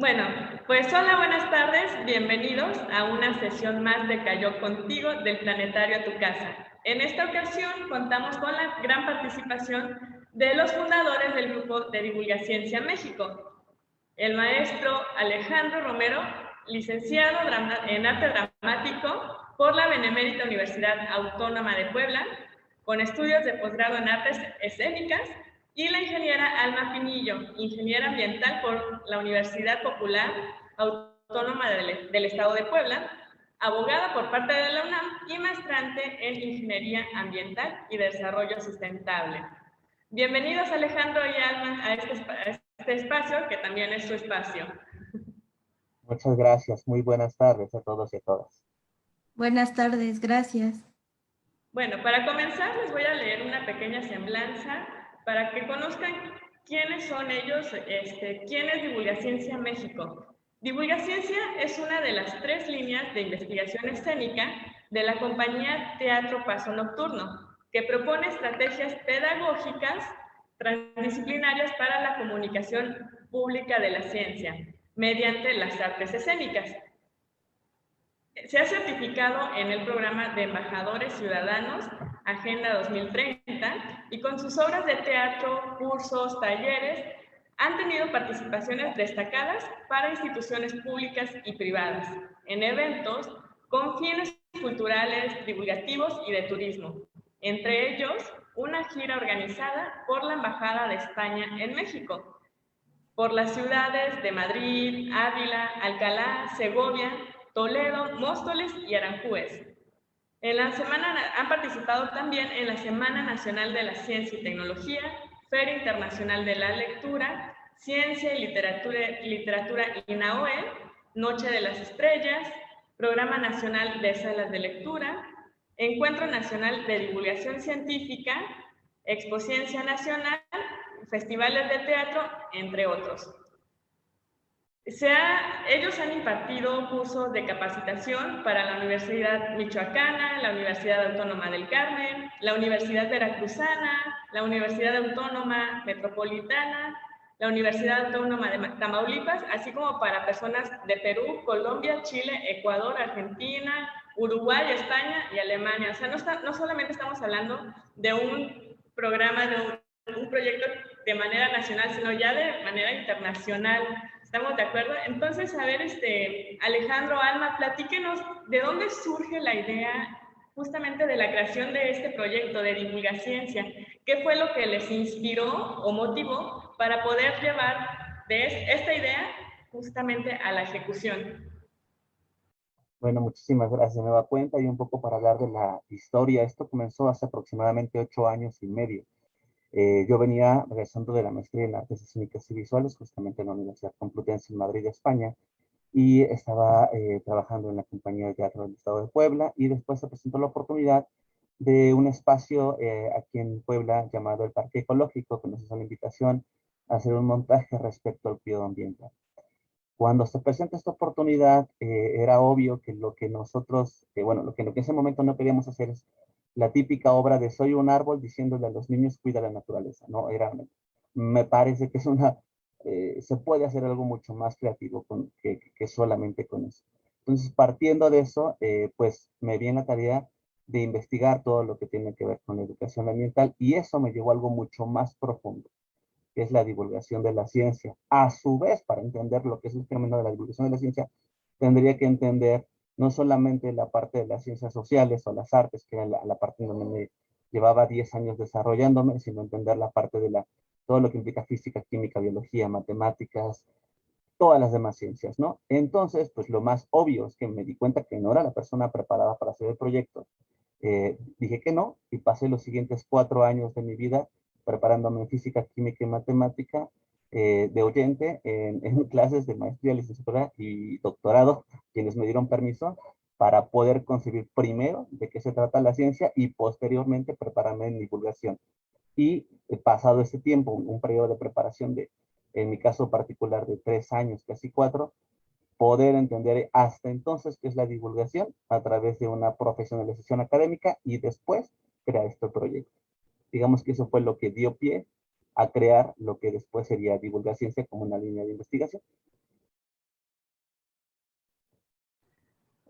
Bueno, pues hola, buenas tardes, bienvenidos a una sesión más de Cayó Contigo del Planetario a tu Casa. En esta ocasión contamos con la gran participación de los fundadores del Grupo de Divulgaciencia México, el maestro Alejandro Romero, licenciado en Arte Dramático por la Benemérita Universidad Autónoma de Puebla, con estudios de posgrado en Artes Escénicas, y la ingeniera Alma Pinillo, ingeniera ambiental por la Universidad Popular Autónoma del Estado de Puebla, abogada por parte de la UNAM y maestrante en Ingeniería Ambiental y Desarrollo Sustentable. Bienvenidos Alejandro y Alma a este espacio que también es su espacio. Muchas gracias. Muy buenas tardes a todos y a todas. Buenas tardes, gracias. Bueno, para comenzar les voy a leer una pequeña semblanza para que conozcan quiénes son ellos, quién es Divulgaciencia México. Divulgaciencia es una de las 3 líneas de investigación escénica de la compañía Teatro Paso Nocturno, que propone estrategias pedagógicas transdisciplinarias para la comunicación pública de la ciencia mediante las artes escénicas. Se ha certificado en el programa de Embajadores Ciudadanos Agenda 2030 y con sus obras de teatro, cursos, talleres, han tenido participaciones destacadas para instituciones públicas y privadas, en eventos con fines culturales, divulgativos y de turismo. Entre ellos, una gira organizada por la Embajada de España en México, por las ciudades de Madrid, Ávila, Alcalá, Segovia, Toledo, Móstoles y Aranjuez. Han participado también en la Semana Nacional de la Ciencia y Tecnología, Feria Internacional de la Lectura, Ciencia y Literatura INAOE, Noche de las Estrellas, Programa Nacional de Salas de Lectura, Encuentro Nacional de Divulgación Científica, Expociencia Nacional, festivales de teatro, entre otros. Ellos han impartido cursos de capacitación para la Universidad Michoacana, la Universidad Autónoma del Carmen, la Universidad Veracruzana, la Universidad Autónoma Metropolitana, la Universidad Autónoma de Tamaulipas, así como para personas de Perú, Colombia, Chile, Ecuador, Argentina, Uruguay, España y Alemania. O sea, no solamente estamos hablando de un programa, de un proyecto de manera nacional, sino ya de manera internacional. ¿Estamos de acuerdo? Entonces, a ver, Alejandro, Alma, platíquenos de dónde surge la idea justamente de la creación de este proyecto de Divulgaciencia. ¿Qué fue lo que les inspiró o motivó para poder llevar de esta idea justamente a la ejecución? Bueno, muchísimas gracias. Me da cuenta y un poco para hablar de la historia. Esto comenzó hace aproximadamente 8 años y medio. Yo venía regresando de la maestría en artes escénicas y visuales, justamente en la Universidad Complutense en Madrid, España, y estaba trabajando en la compañía de teatro del Estado de Puebla, y después se presentó la oportunidad de un espacio aquí en Puebla llamado el Parque Ecológico, que nos hizo la invitación a hacer un montaje respecto al cuidado ambiental. Cuando se presenta esta oportunidad, era obvio que lo que nosotros, bueno, lo que en ese momento no queríamos hacer es la típica obra de soy un árbol diciéndole a los niños cuida la naturaleza, ¿no? Me parece que se puede hacer algo mucho más creativo que solamente con eso. Entonces, partiendo de eso, pues me di en la tarea de investigar todo lo que tiene que ver con la educación ambiental, y eso me llevó a algo mucho más profundo, que es la divulgación de la ciencia. A su vez, para entender lo que es el fenómeno de la divulgación de la ciencia, tendría que entender no solamente la parte de las ciencias sociales o las artes, que era la parte en donde me llevaba 10 años desarrollándome, sino entender la parte de todo lo que implica física, química, biología, matemáticas, todas las demás ciencias, ¿no? Entonces, pues lo más obvio es que me di cuenta que no era la persona preparada para hacer el proyecto. Dije que no, y pasé los siguientes 4 años de mi vida preparándome en física, química y matemática, de oyente en clases de maestría, licenciatura y doctorado, quienes me dieron permiso para poder concebir primero de qué se trata la ciencia y posteriormente prepararme en divulgación. Y pasado ese tiempo, un periodo de preparación en mi caso particular, de 3 años, casi 4, poder entender hasta entonces qué es la divulgación a través de una profesionalización académica y después crear este proyecto. Digamos que eso fue lo que dio pie a crear lo que después sería Divulgaciencia como una línea de investigación.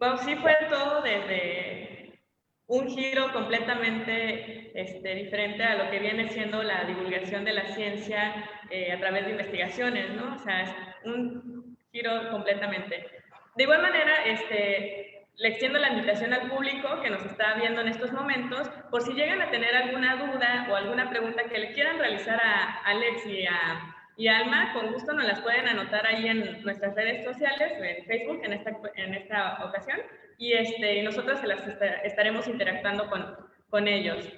Bueno, sí fue todo desde un giro completamente diferente a lo que viene siendo la divulgación de la ciencia a través de investigaciones, ¿no? O sea, es un giro completamente. De igual manera, le extiendo la invitación al público que nos está viendo en estos momentos, por si llegan a tener alguna duda o alguna pregunta que le quieran realizar a Alex y Alma, con gusto nos las pueden anotar ahí en nuestras redes sociales, en Facebook en esta ocasión, y nosotros se las estaremos interactuando con ellos.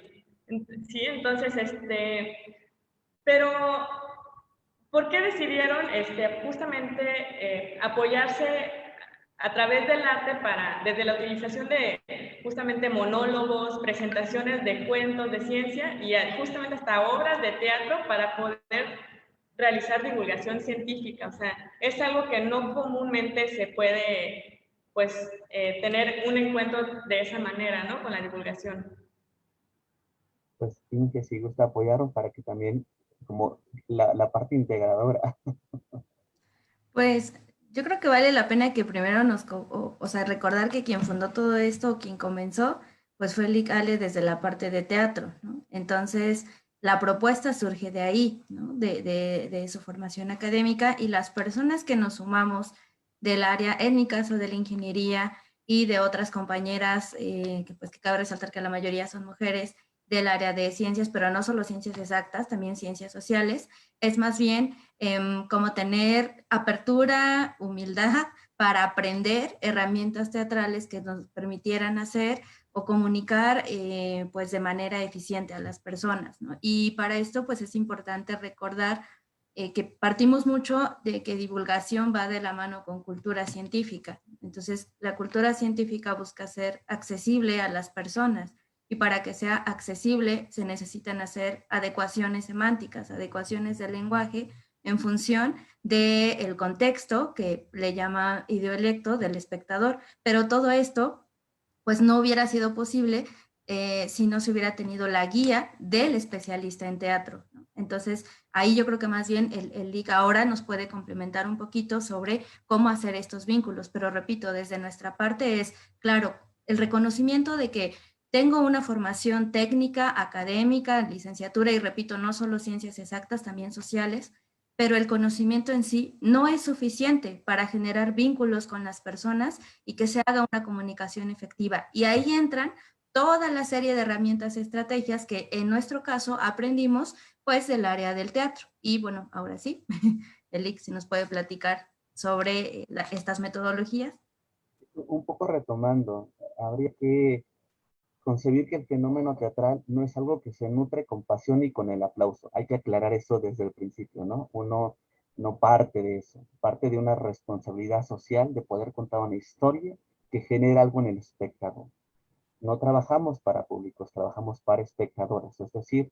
Sí, entonces, pero ¿por qué decidieron justamente apoyarse a través del arte desde la utilización de justamente monólogos, presentaciones de cuentos de ciencia y justamente hasta obras de teatro para poder realizar divulgación científica? O sea, es algo que no comúnmente se puede, pues, tener un encuentro de esa manera, ¿no? Con la divulgación. Pues sí, que si gusta apoyaros para que también, como la parte integradora. Pues yo creo que vale la pena que primero o sea, recordar que quien fundó todo esto o quien comenzó, pues fue Lic Ale desde la parte de teatro, ¿no? Entonces, la propuesta surge de ahí, ¿no? De su formación académica, y las personas que nos sumamos del área, en mi caso de la ingeniería y de otras compañeras, que cabe resaltar que la mayoría son mujeres, del área de ciencias, pero no solo ciencias exactas, también ciencias sociales, es más bien como tener apertura, humildad para aprender herramientas teatrales que nos permitieran hacer o comunicar pues de manera eficiente a las personas, ¿no? Y para esto pues es importante recordar que partimos mucho de que divulgación va de la mano con cultura científica. Entonces, la cultura científica busca ser accesible a las personas, y para que sea accesible se necesitan hacer adecuaciones semánticas, adecuaciones del lenguaje en función del contexto que le llama idiolecto del espectador. Pero todo esto pues no hubiera sido posible si no se hubiera tenido la guía del especialista en teatro, ¿no? Entonces, ahí yo creo que más bien el LIC ahora nos puede complementar un poquito sobre cómo hacer estos vínculos, pero repito, desde nuestra parte es, claro, el reconocimiento de que tengo una formación técnica, académica, licenciatura, y repito, no solo ciencias exactas, también sociales, pero el conocimiento en sí no es suficiente para generar vínculos con las personas y que se haga una comunicación efectiva. Y ahí entran toda la serie de herramientas y estrategias que en nuestro caso aprendimos pues del área del teatro. Y bueno, ahora sí, Elic, si nos puede platicar sobre estas metodologías. Un poco retomando, habría que concebir que el fenómeno teatral no es algo que se nutre con pasión y con el aplauso. Hay que aclarar eso desde el principio, ¿no? Uno no parte de eso, parte de una responsabilidad social de poder contar una historia que genera algo en el espectador. No trabajamos para públicos, trabajamos para espectadores, es decir,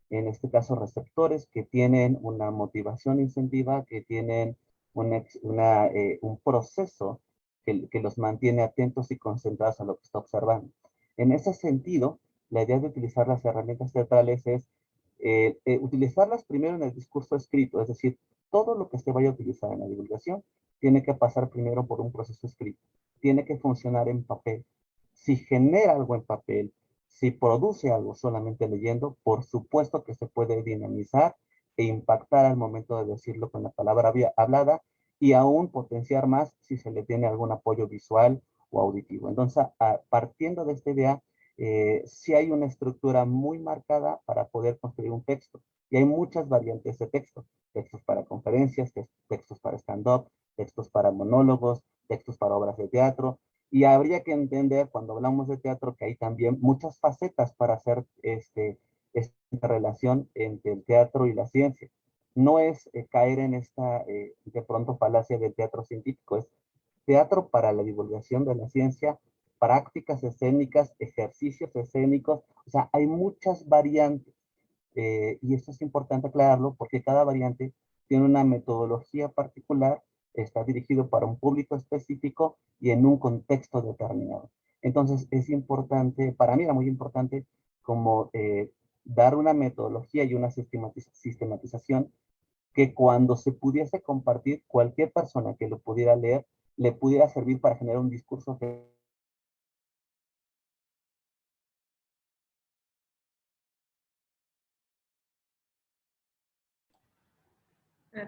en este caso receptores que tienen una motivación incentiva, que tienen un proceso que los mantiene atentos y concentrados a lo que está observando. En ese sentido, la idea de utilizar las herramientas teatrales es utilizarlas primero en el discurso escrito, es decir, todo lo que se vaya a utilizar en la divulgación tiene que pasar primero por un proceso escrito, tiene que funcionar en papel. Si genera algo en papel, si produce algo solamente leyendo, por supuesto que se puede dinamizar e impactar al momento de decirlo con la palabra hablada, y aún potenciar más si se le tiene algún apoyo visual o auditivo. Entonces, partiendo de esta idea, sí hay una estructura muy marcada para poder construir un texto. Y hay muchas variantes de texto. Textos para conferencias, textos para stand-up, textos para monólogos, textos para obras de teatro. Y habría que entender, cuando hablamos de teatro, que hay también muchas facetas para hacer esta relación entre el teatro y la ciencia. No es caer en esta, de pronto, falacia del teatro científico, es teatro para la divulgación de la ciencia, prácticas escénicas, ejercicios escénicos, o sea, hay muchas variantes. Y esto es importante aclararlo porque cada variante tiene una metodología particular, está dirigido para un público específico y en un contexto determinado. Entonces es importante, para mí era muy importante, como dar una metodología y una sistematización que cuando se pudiese compartir, cualquier persona que lo pudiera leer, le pudiera servir para generar un discurso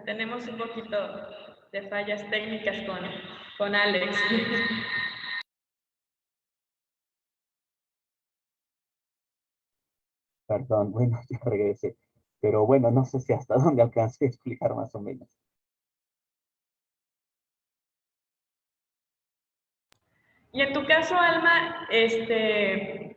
Tenemos un poquito de fallas técnicas con Alex. Perdón, bueno, ya regresé. Pero bueno, no sé si hasta dónde alcancé a explicar más o menos. Y en tu caso, Alma, desde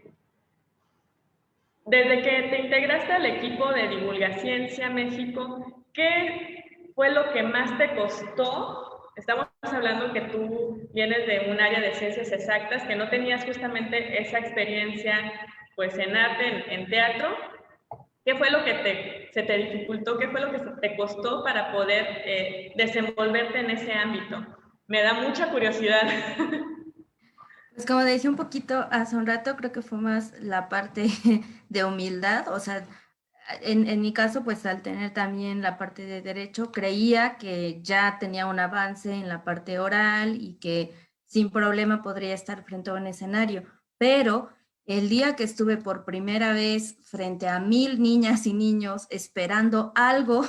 que te integraste al equipo de Divulgaciencia México, ¿qué fue lo que más te costó? Estamos hablando que tú vienes de un área de ciencias exactas, que no tenías justamente esa experiencia pues en arte, en teatro. ¿Qué fue lo que se te dificultó? ¿Qué fue lo que te costó para poder desenvolverte en ese ámbito? Me da mucha curiosidad. Pues como decía un poquito hace un rato, creo que fue más la parte de humildad, o sea, en mi caso, pues al tener también la parte de derecho, creía que ya tenía un avance en la parte oral y que sin problema podría estar frente a un escenario, pero el día que estuve por primera vez frente a 1000 niñas y niños esperando algo,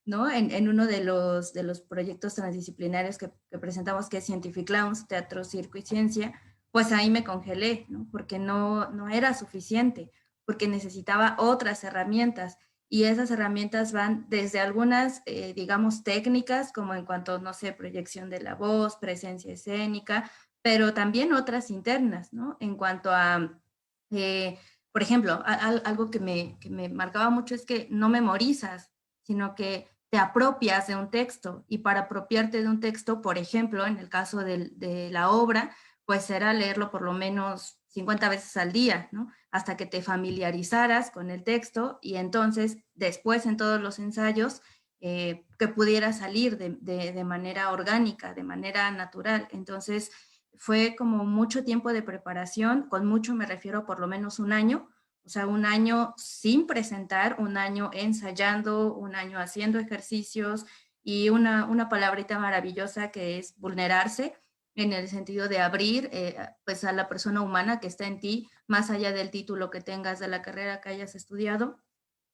¿no? En uno de los proyectos transdisciplinarios que presentamos, que es Scientific Clowns, Teatro, Circo y Ciencia, pues ahí me congelé, ¿no? Porque no era suficiente, porque necesitaba otras herramientas. Y esas herramientas van desde algunas, digamos, técnicas, como en cuanto, no sé, proyección de la voz, presencia escénica, pero también otras internas, ¿no? En cuanto a, por ejemplo, algo que me marcaba mucho es que no memorizas, sino que te apropias de un texto. Y para apropiarte de un texto, por ejemplo, en el caso de la obra, pues era leerlo por lo menos 50 veces al día, ¿no? Hasta que te familiarizaras con el texto y entonces después en todos los ensayos que pudiera salir de manera orgánica, de manera natural. Entonces fue como mucho tiempo de preparación, con mucho me refiero a por lo menos un año, o sea, un año sin presentar, un año ensayando, un año haciendo ejercicios y una palabrita maravillosa que es vulnerarse, en el sentido de abrir pues a la persona humana que está en ti, más allá del título que tengas de la carrera que hayas estudiado,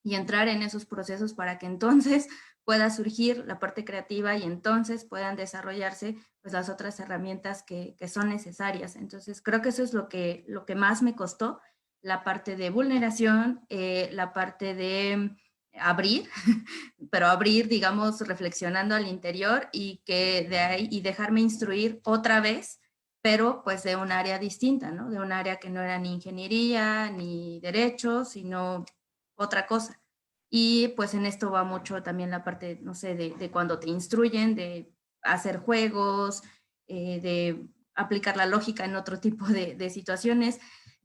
y entrar en esos procesos para que entonces pueda surgir la parte creativa y entonces puedan desarrollarse pues las otras herramientas que son necesarias. Entonces creo que eso es lo que más me costó, la parte de vulneración, la parte de abrir, pero abrir, digamos, reflexionando al interior y que de ahí y dejarme instruir otra vez, pero pues de un área distinta, ¿no? De un área que no era ni ingeniería ni derecho, sino otra cosa. Y pues en esto va mucho también la parte, no sé, de cuando te instruyen, de hacer juegos, de aplicar la lógica en otro tipo de situaciones.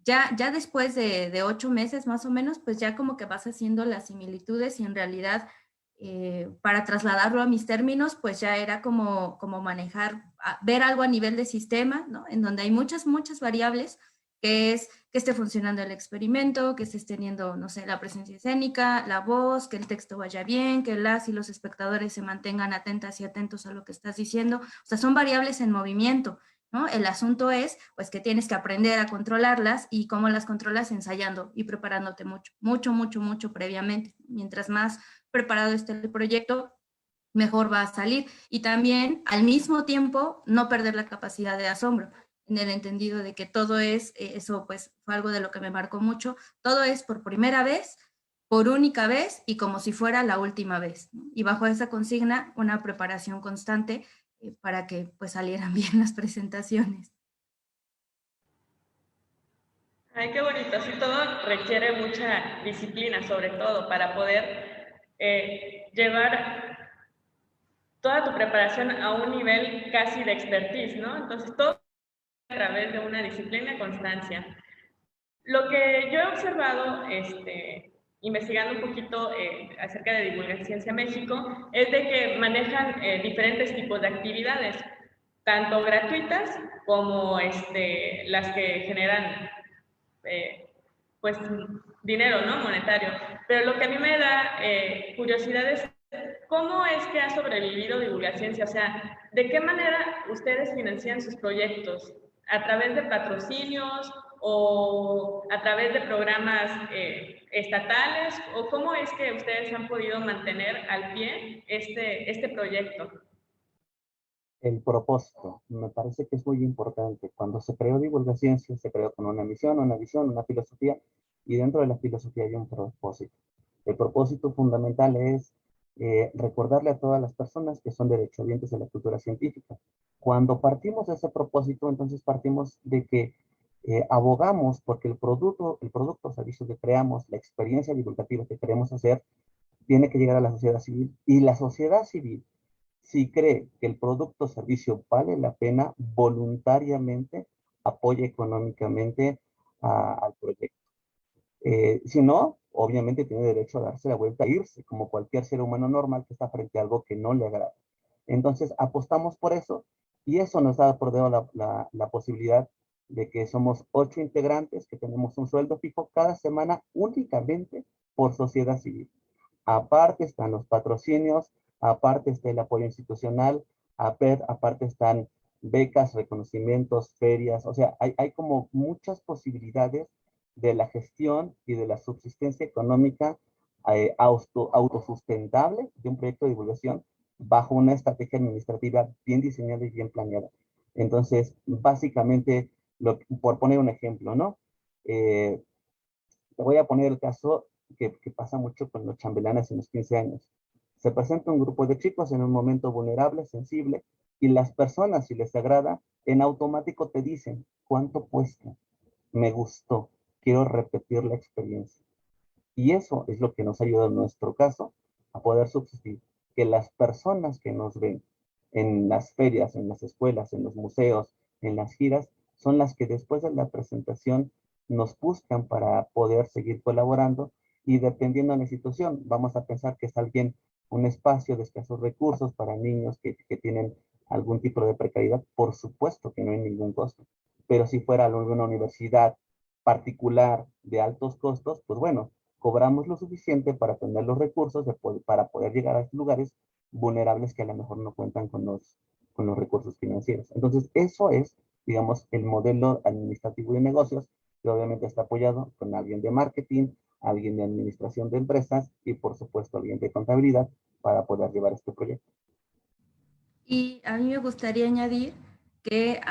Ya después de 8 meses más o menos, pues ya como que vas haciendo las similitudes y en realidad para trasladarlo a mis términos, pues ya era como manejar, ver algo a nivel de sistema, ¿no? En donde hay muchas variables, que es que esté funcionando el experimento, que estés teniendo, no sé, la presencia escénica, la voz, que el texto vaya bien, que las y los espectadores se mantengan atentas y atentos a lo que estás diciendo. O sea, son variables en movimiento, ¿no? El asunto es, pues, que tienes que aprender a controlarlas y cómo las controlas ensayando y preparándote mucho previamente. Mientras más preparado esté el proyecto, mejor va a salir. Y también, al mismo tiempo, no perder la capacidad de asombro, en el entendido de que todo es, eso pues fue algo de lo que me marcó mucho, todo es por primera vez, por única vez y como si fuera la última vez, ¿no? Y bajo esa consigna, una preparación constante para que pues salieran bien las presentaciones. Ay, qué bonito. Sí, todo requiere mucha disciplina, sobre todo, para poder llevar toda tu preparación a un nivel casi de expertise, ¿no? Entonces, todo a través de una disciplina y constancia. Lo que yo he observado, investigando un poquito acerca de Divulgaciencia México, es de que manejan diferentes tipos de actividades, tanto gratuitas como las que generan eh, pues dinero, ¿no? Monetario. Pero lo que a mí me da curiosidad es cómo es que ha sobrevivido Divulgaciencia, o sea, ¿de qué manera ustedes financian sus proyectos? ¿A través de patrocinios o a través de programas estatales, o cómo es que ustedes han podido mantener al pie este proyecto? El propósito, me parece que es muy importante. Cuando se creó Divulgaciencia, se creó con una misión, una visión, una filosofía, y dentro de la filosofía hay un propósito. El propósito fundamental es recordarle a todas las personas que son derechohabientes de la cultura científica. Cuando partimos de ese propósito, entonces partimos de que abogamos porque el producto o servicio que creamos, la experiencia divulgativa que queremos hacer, tiene que llegar a la sociedad civil. Y la sociedad civil, si cree que el producto o servicio vale la pena, voluntariamente apoya económicamente al proyecto. Si no, obviamente tiene derecho a darse la vuelta a irse, como cualquier ser humano normal que está frente a algo que no le agrada. Entonces, apostamos por eso y eso nos da por dedo la posibilidad de que somos 8 integrantes, que tenemos un sueldo fijo cada semana únicamente por sociedad civil. Aparte están los patrocinios, aparte está el apoyo institucional, aparte están becas, reconocimientos, ferias, o sea, hay como muchas posibilidades de la gestión y de la subsistencia económica autosustentable de un proyecto de divulgación bajo una estrategia administrativa bien diseñada y bien planeada. Entonces, básicamente, por poner un ejemplo, ¿no? Te voy a poner el caso que pasa mucho con los chambelanes en los 15 años. Se presenta un grupo de chicos en un momento vulnerable, sensible, y las personas, si les agrada, en automático te dicen, ¿cuánto cuesta? Me gustó, quiero repetir la experiencia. Y eso es lo que nos ha ayudado en nuestro caso a poder subsistir. Que las personas que nos ven en las ferias, en las escuelas, en los museos, en las giras, son las que después de la presentación nos buscan para poder seguir colaborando y dependiendo de la institución, vamos a pensar que es alguien, un espacio de escasos recursos para niños que tienen algún tipo de precariedad, por supuesto que no hay ningún costo. Pero si fuera alguna universidad particular de altos costos, pues bueno, cobramos lo suficiente para tener los recursos para poder llegar a estos lugares vulnerables que a lo mejor no cuentan con los recursos financieros. Entonces, eso es, digamos, el modelo administrativo de negocios, que obviamente está apoyado con alguien de marketing, alguien de administración de empresas y, por supuesto, alguien de contabilidad para poder llevar este proyecto. Y a mí me gustaría añadir que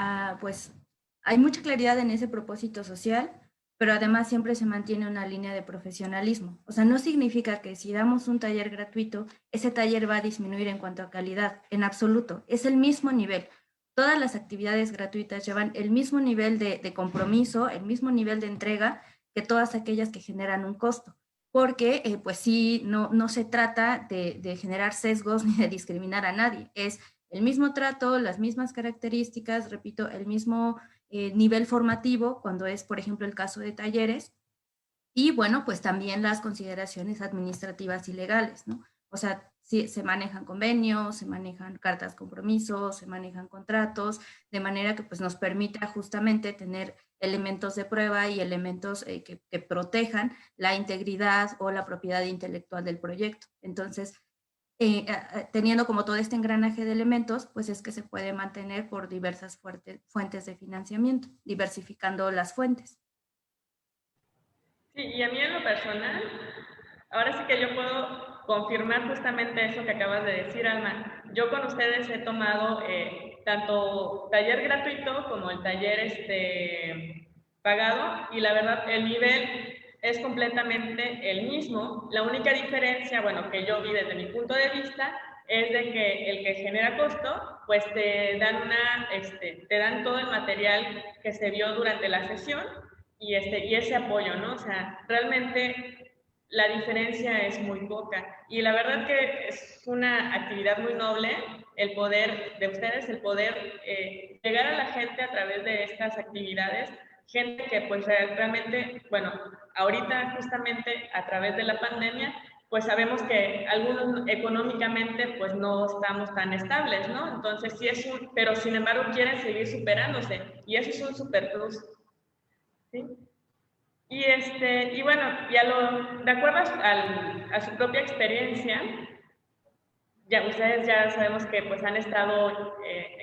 pues hay mucha claridad en ese propósito social, pero además siempre se mantiene una línea de profesionalismo. O sea, no significa que si damos un taller gratuito, ese taller va a disminuir en cuanto a calidad, en absoluto. Es el mismo nivel. Todas las actividades gratuitas llevan el mismo nivel de compromiso, el mismo nivel de entrega que todas aquellas que generan un costo. Porque, pues sí, no se trata de generar sesgos ni de discriminar a nadie. Es el mismo trato, las mismas características, repito, el mismo nivel formativo cuando es, por ejemplo, el caso de talleres, y bueno, pues también las consideraciones administrativas y legales, ¿no? O sea, sí, se manejan convenios, se manejan cartas compromisos, se manejan contratos, de manera que pues nos permita justamente tener elementos de prueba y elementos que protejan la integridad o la propiedad intelectual del proyecto. Entonces, teniendo como todo este engranaje de elementos, pues es que se puede mantener por diversas fuentes de financiamiento, diversificando las fuentes. Sí, y a mí en lo personal, ahora sí que yo puedo confirmar justamente eso que acabas de decir, Alma. Yo con ustedes he tomado tanto taller gratuito como el taller pagado, y la verdad el nivel es completamente el mismo. La única diferencia, bueno, que yo vi desde mi punto de vista, es de que el que genera costo, pues te dan todo el material que se vio durante la sesión y ese apoyo, ¿no? O sea, realmente la diferencia es muy poca. Y la verdad que es una actividad muy noble el poder de ustedes, el poder llegar a la gente a través de estas actividades, gente que pues realmente, bueno, ahorita justamente a través de la pandemia, pues sabemos que algunos económicamente pues no estamos tan estables, ¿no? Entonces sí pero sin embargo quieren seguir superándose y eso es un super plus, ¿sí? Y bueno, de acuerdo a su propia experiencia, ya ustedes ya sabemos que pues han estado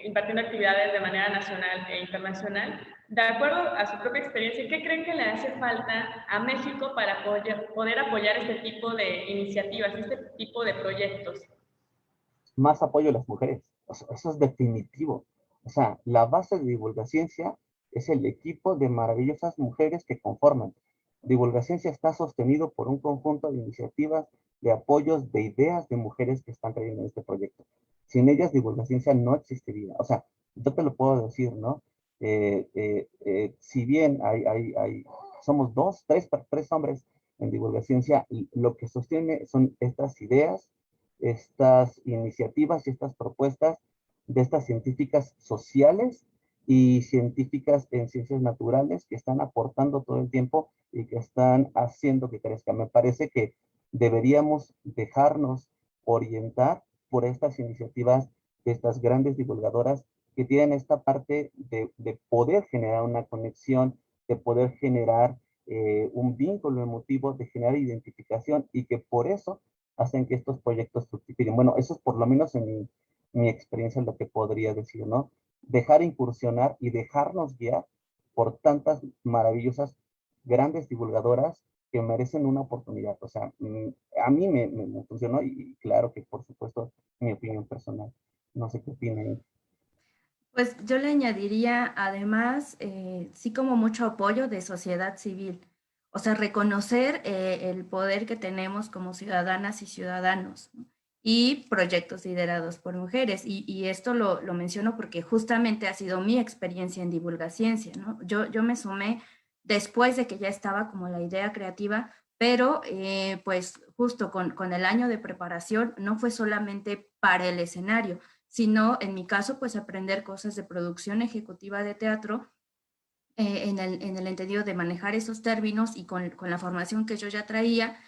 impartiendo actividades de manera nacional e internacional. De acuerdo a su propia experiencia, ¿qué creen que le hace falta a México para poder apoyar este tipo de iniciativas, este tipo de proyectos? Más apoyo a las mujeres. O sea, eso es definitivo. O sea, la base de Divulgaciencia es el equipo de maravillosas mujeres que conforman. Divulgaciencia está sostenido por un conjunto de iniciativas, de apoyos, de ideas de mujeres que están trayendo este proyecto. Sin ellas, Divulgaciencia no existiría. O sea, yo te lo puedo decir, ¿no? Si bien somos tres hombres en Divulgaciencia, lo que sostiene son estas ideas, estas iniciativas y estas propuestas de estas científicas sociales y científicas en ciencias naturales que están aportando todo el tiempo y que están haciendo que crezca. Me parece que deberíamos dejarnos orientar por estas iniciativas de estas grandes divulgadoras que tienen esta parte de poder generar una conexión, de poder generar un vínculo emotivo, de generar identificación y que por eso hacen que estos proyectos fructifiquen. Bueno, eso es por lo menos en mi experiencia lo que podría decir, ¿no? Dejar incursionar y dejarnos guiar por tantas maravillosas, grandes divulgadoras que merecen una oportunidad. O sea, a mí me funcionó y claro que por supuesto mi opinión personal. No sé qué opinan. Pues yo le añadiría además, sí como mucho apoyo de sociedad civil, o sea, reconocer el poder que tenemos como ciudadanas y ciudadanos, ¿no? Y proyectos liderados por mujeres. Y esto lo menciono porque justamente ha sido mi experiencia en Divulgaciencia, ¿no? Yo me sumé después de que ya estaba como la idea creativa, pero pues justo con el año de preparación no fue solamente para el escenario, sino en mi caso, pues aprender cosas de producción ejecutiva de teatro en el entendido de manejar esos términos y con la formación que yo ya traía,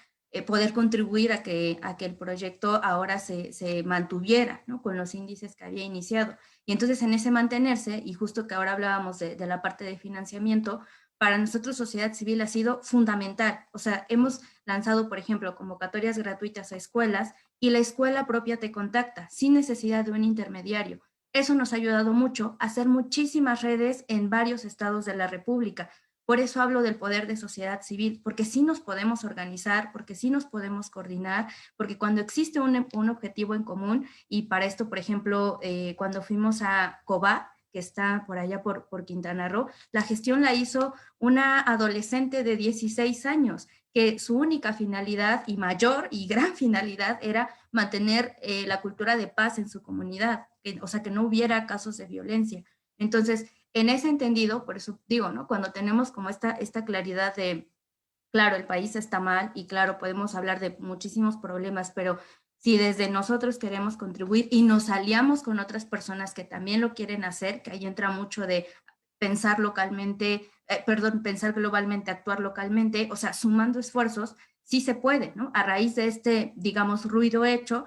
poder contribuir a que el proyecto ahora se mantuviera, ¿no? Con los índices que había iniciado. Y entonces en ese mantenerse, y justo que ahora hablábamos de la parte de financiamiento, para nosotros sociedad civil ha sido fundamental. O sea, hemos lanzado, por ejemplo, convocatorias gratuitas a escuelas y la escuela propia te contacta sin necesidad de un intermediario. Eso nos ha ayudado mucho a hacer muchísimas redes en varios estados de la República. Por eso hablo del poder de sociedad civil, porque sí nos podemos organizar, porque sí nos podemos coordinar, porque cuando existe un objetivo en común, y para esto, por ejemplo, cuando fuimos a Cobá, que está por allá por Quintana Roo, la gestión la hizo una adolescente de 16 años, que su única finalidad y mayor y gran finalidad era mantener la cultura de paz en su comunidad, o sea, que no hubiera casos de violencia. Entonces, en ese entendido, por eso digo, ¿no? Cuando tenemos como esta claridad de, claro, el país está mal y claro, podemos hablar de muchísimos problemas, pero si desde nosotros queremos contribuir y nos aliamos con otras personas que también lo quieren hacer, que ahí entra mucho de pensar localmente, pensar globalmente, actuar localmente, o sea, sumando esfuerzos, sí se puede, ¿no? A raíz de este, digamos, ruido hecho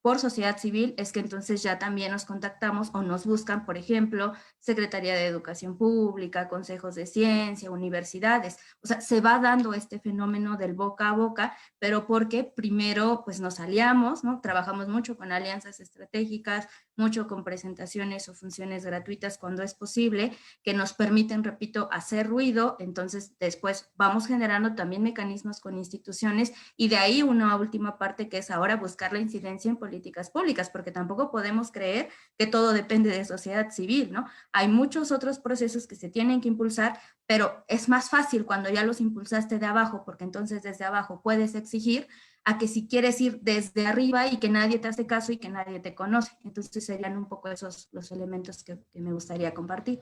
por sociedad civil, es que entonces ya también nos contactamos o nos buscan, por ejemplo, Secretaría de Educación Pública, consejos de ciencia, universidades. O sea, se va dando este fenómeno del boca a boca, pero porque primero pues nos aliamos, ¿no? Trabajamos mucho con alianzas estratégicas, mucho con presentaciones o funciones gratuitas cuando es posible, que nos permiten, repito, hacer ruido. Entonces después vamos generando también mecanismos con instituciones y de ahí una última parte que es ahora buscar la incidencia en políticas públicas, porque tampoco podemos creer que todo depende de sociedad civil, ¿no? Hay muchos otros procesos que se tienen que impulsar, pero es más fácil cuando ya los impulsaste de abajo, porque entonces desde abajo puedes exigir, a que si quieres ir desde arriba y que nadie te hace caso y que nadie te conoce. Entonces serían un poco esos los elementos que me gustaría compartir.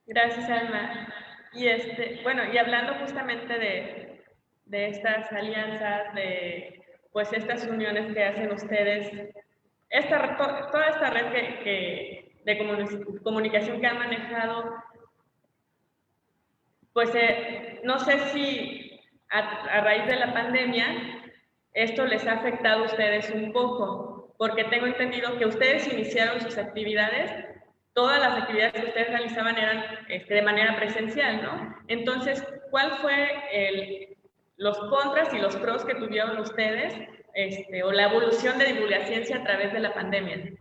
Gracias, Alma. Y bueno, y hablando justamente de estas alianzas, de pues estas uniones que hacen ustedes, toda esta red de comunicación que han manejado, pues no sé si a raíz de la pandemia esto les ha afectado a ustedes un poco, porque tengo entendido que ustedes iniciaron sus actividades, todas las actividades que ustedes realizaban eran de manera presencial, ¿no? Entonces, ¿cuál fue los contras y los pros que tuvieron ustedes, o la evolución de Divulgaciencia a través de la pandemia.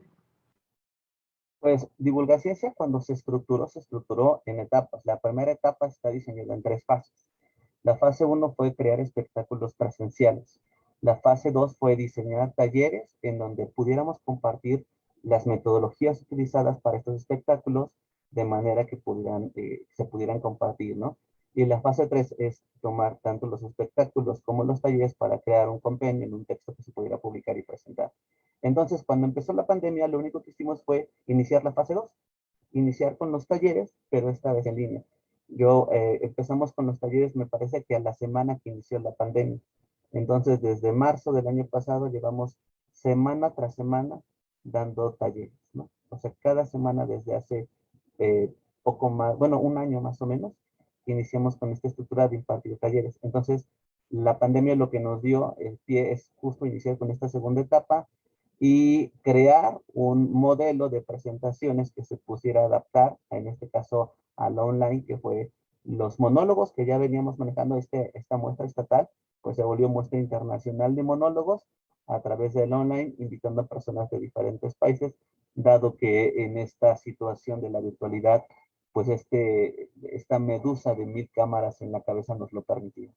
Pues Divulgaciencia cuando se estructuró en etapas. La primera etapa está diseñada en 3 fases. La fase 1 fue crear espectáculos presenciales. La fase 2 fue diseñar talleres en donde pudiéramos compartir las metodologías utilizadas para estos espectáculos de manera que se pudieran compartir, ¿no? Y la fase 3 es tomar tanto los espectáculos como los talleres para crear un compendio en un texto que se pudiera publicar y presentar. Entonces, cuando empezó la pandemia, lo único que hicimos fue iniciar la fase 2, iniciar con los talleres, pero esta vez en línea. Empezamos con los talleres, me parece que a la semana que inició la pandemia. Entonces, desde marzo del año pasado, llevamos semana tras semana dando talleres, ¿no? O sea, cada semana desde hace poco más, bueno, un año más o menos, iniciamos con esta estructura de impartir talleres. Entonces, la pandemia lo que nos dio el pie es justo iniciar con esta segunda etapa y crear un modelo de presentaciones que se pusiera a adaptar, en este caso, a la online, que fue los monólogos que ya veníamos manejando esta muestra estatal, pues se volvió muestra internacional de monólogos a través del online, invitando a personas de diferentes países, dado que en esta situación de la virtualidad, pues esta medusa de 1000 cámaras en la cabeza nos lo permitía.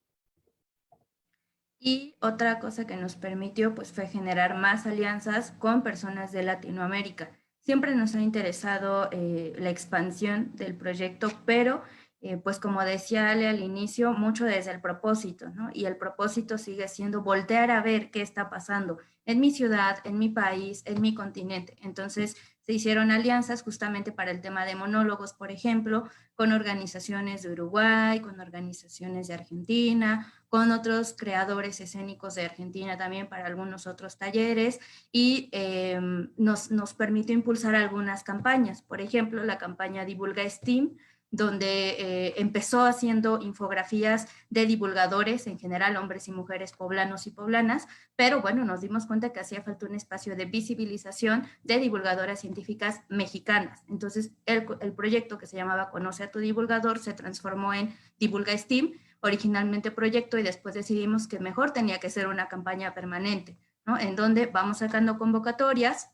Y otra cosa que nos permitió pues fue generar más alianzas con personas de Latinoamérica. Siempre nos ha interesado la expansión del proyecto, pero pues como decía Ale al inicio, mucho desde el propósito, ¿no? Y el propósito sigue siendo voltear a ver qué está pasando en mi ciudad, en mi país, en mi continente. Entonces se hicieron alianzas justamente para el tema de monólogos, por ejemplo, con organizaciones de Uruguay, con organizaciones de Argentina, con otros creadores escénicos de Argentina también para algunos otros talleres y nos permitió impulsar algunas campañas. Por ejemplo, la campaña Divulga STEAM, donde empezó haciendo infografías de divulgadores, en general hombres y mujeres poblanos y poblanas, pero bueno, nos dimos cuenta que hacía falta un espacio de visibilización de divulgadoras científicas mexicanas. Entonces, el proyecto que se llamaba Conoce a tu divulgador se transformó en Divulga STEAM, originalmente proyecto, y después decidimos que mejor tenía que ser una campaña permanente, ¿no? En donde vamos sacando convocatorias,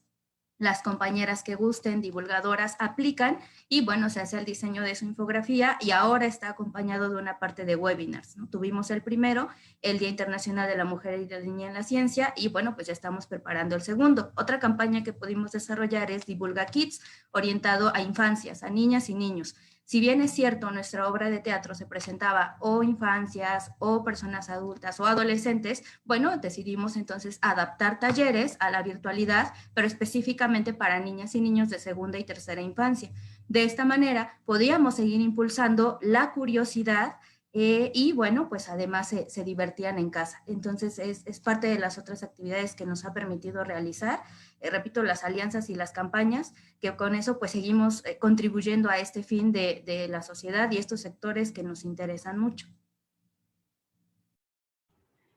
las compañeras que gusten, divulgadoras, aplican y bueno, se hace el diseño de su infografía y ahora está acompañado de una parte de webinars, ¿no? Tuvimos el primero, el Día Internacional de la Mujer y la Niña en la Ciencia y bueno, pues ya estamos preparando el segundo. Otra campaña que pudimos desarrollar es Divulga Kids, orientado a infancias, a niñas y niños. Si bien es cierto, nuestra obra de teatro se presentaba o infancias o personas adultas o adolescentes, bueno, decidimos entonces adaptar talleres a la virtualidad, pero específicamente para niñas y niños de segunda y tercera infancia. De esta manera, podíamos seguir impulsando la curiosidad y bueno, pues además se divertían en casa. Entonces es parte de las otras actividades que nos ha permitido realizar, repito, las alianzas y las campañas, que con eso pues seguimos contribuyendo a este fin de la sociedad y estos sectores que nos interesan mucho.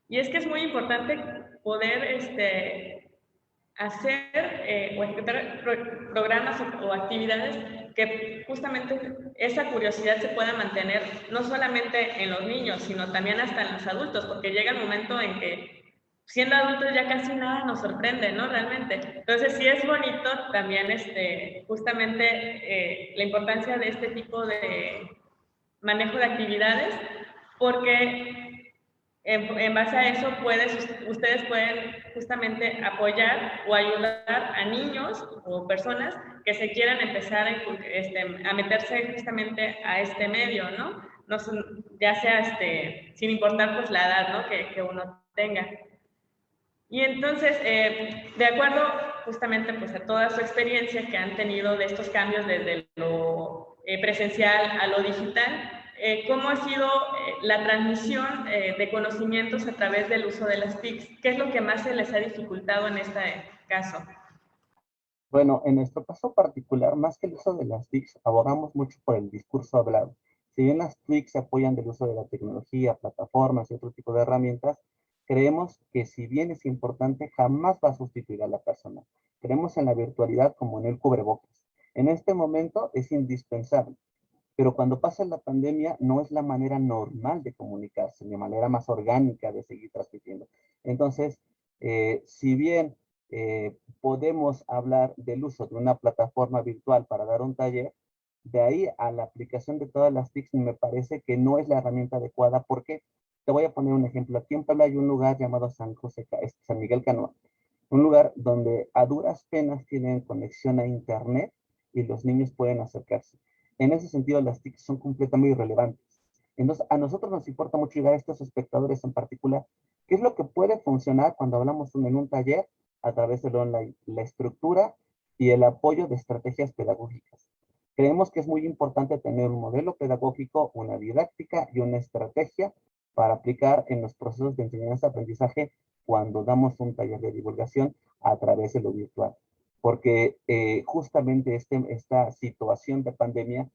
Y es que es muy importante poder hacer o ejecutar programas o actividades que justamente esa curiosidad se pueda mantener no solamente en los niños, sino también hasta en los adultos, porque llega el momento en que siendo adultos ya casi nada nos sorprende, ¿no? Realmente. Entonces sí es bonito también justamente la importancia de este tipo de manejo de actividades, porque en base a eso ustedes pueden justamente apoyar o ayudar a niños o personas que se quieran empezar a meterse justamente a este medio, ¿no? No ya sea sin importar pues la edad, ¿no? que uno tenga. Y entonces, de acuerdo justamente pues a toda su experiencia que han tenido de estos cambios desde lo presencial a lo digital, ¿cómo ha sido la transmisión de conocimientos a través del uso de las TICs? ¿Qué es lo que más se les ha dificultado en este caso? Bueno, en nuestro caso particular, más que el uso de las TICs, abogamos mucho por el discurso hablado. Si bien las TICs se apoyan del uso de la tecnología, plataformas y otro tipo de herramientas, creemos que si bien es importante, jamás va a sustituir a la persona. Creemos en la virtualidad como en el cubrebocas. En este momento es indispensable. Pero cuando pasa la pandemia, no es la manera normal de comunicarse, ni manera más orgánica de seguir transmitiendo. Entonces, si bien podemos hablar del uso de una plataforma virtual para dar un taller, de ahí a la aplicación de todas las TICs me parece que no es la herramienta adecuada. ¿Por qué? Te voy a poner un ejemplo. Aquí en Puebla hay un lugar llamado San Miguel Canoa, un lugar donde a duras penas tienen conexión a internet y los niños pueden acercarse. En ese sentido, las TIC son completamente irrelevantes. Entonces, a nosotros nos importa mucho llegar a estos espectadores en particular. ¿Qué es lo que puede funcionar cuando hablamos en un taller a través del online? La estructura y el apoyo de estrategias pedagógicas. Creemos que es muy importante tener un modelo pedagógico, una didáctica y una estrategia para aplicar en los procesos de enseñanza-aprendizaje cuando damos un taller de divulgación a través de lo virtual. Porque justamente esta situación de pandemia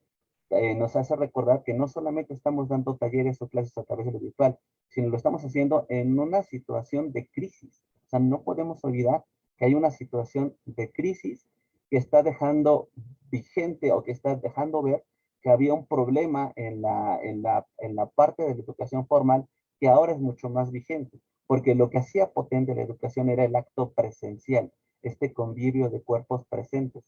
nos hace recordar que no solamente estamos dando talleres o clases a través de lo virtual, sino lo estamos haciendo en una situación de crisis. O sea, no podemos olvidar que hay una situación de crisis que está dejando vigente o que está dejando ver que había un problema en la parte de la educación formal que ahora es mucho más vigente, porque lo que hacía potente la educación era el acto presencial, este convivio de cuerpos presentes.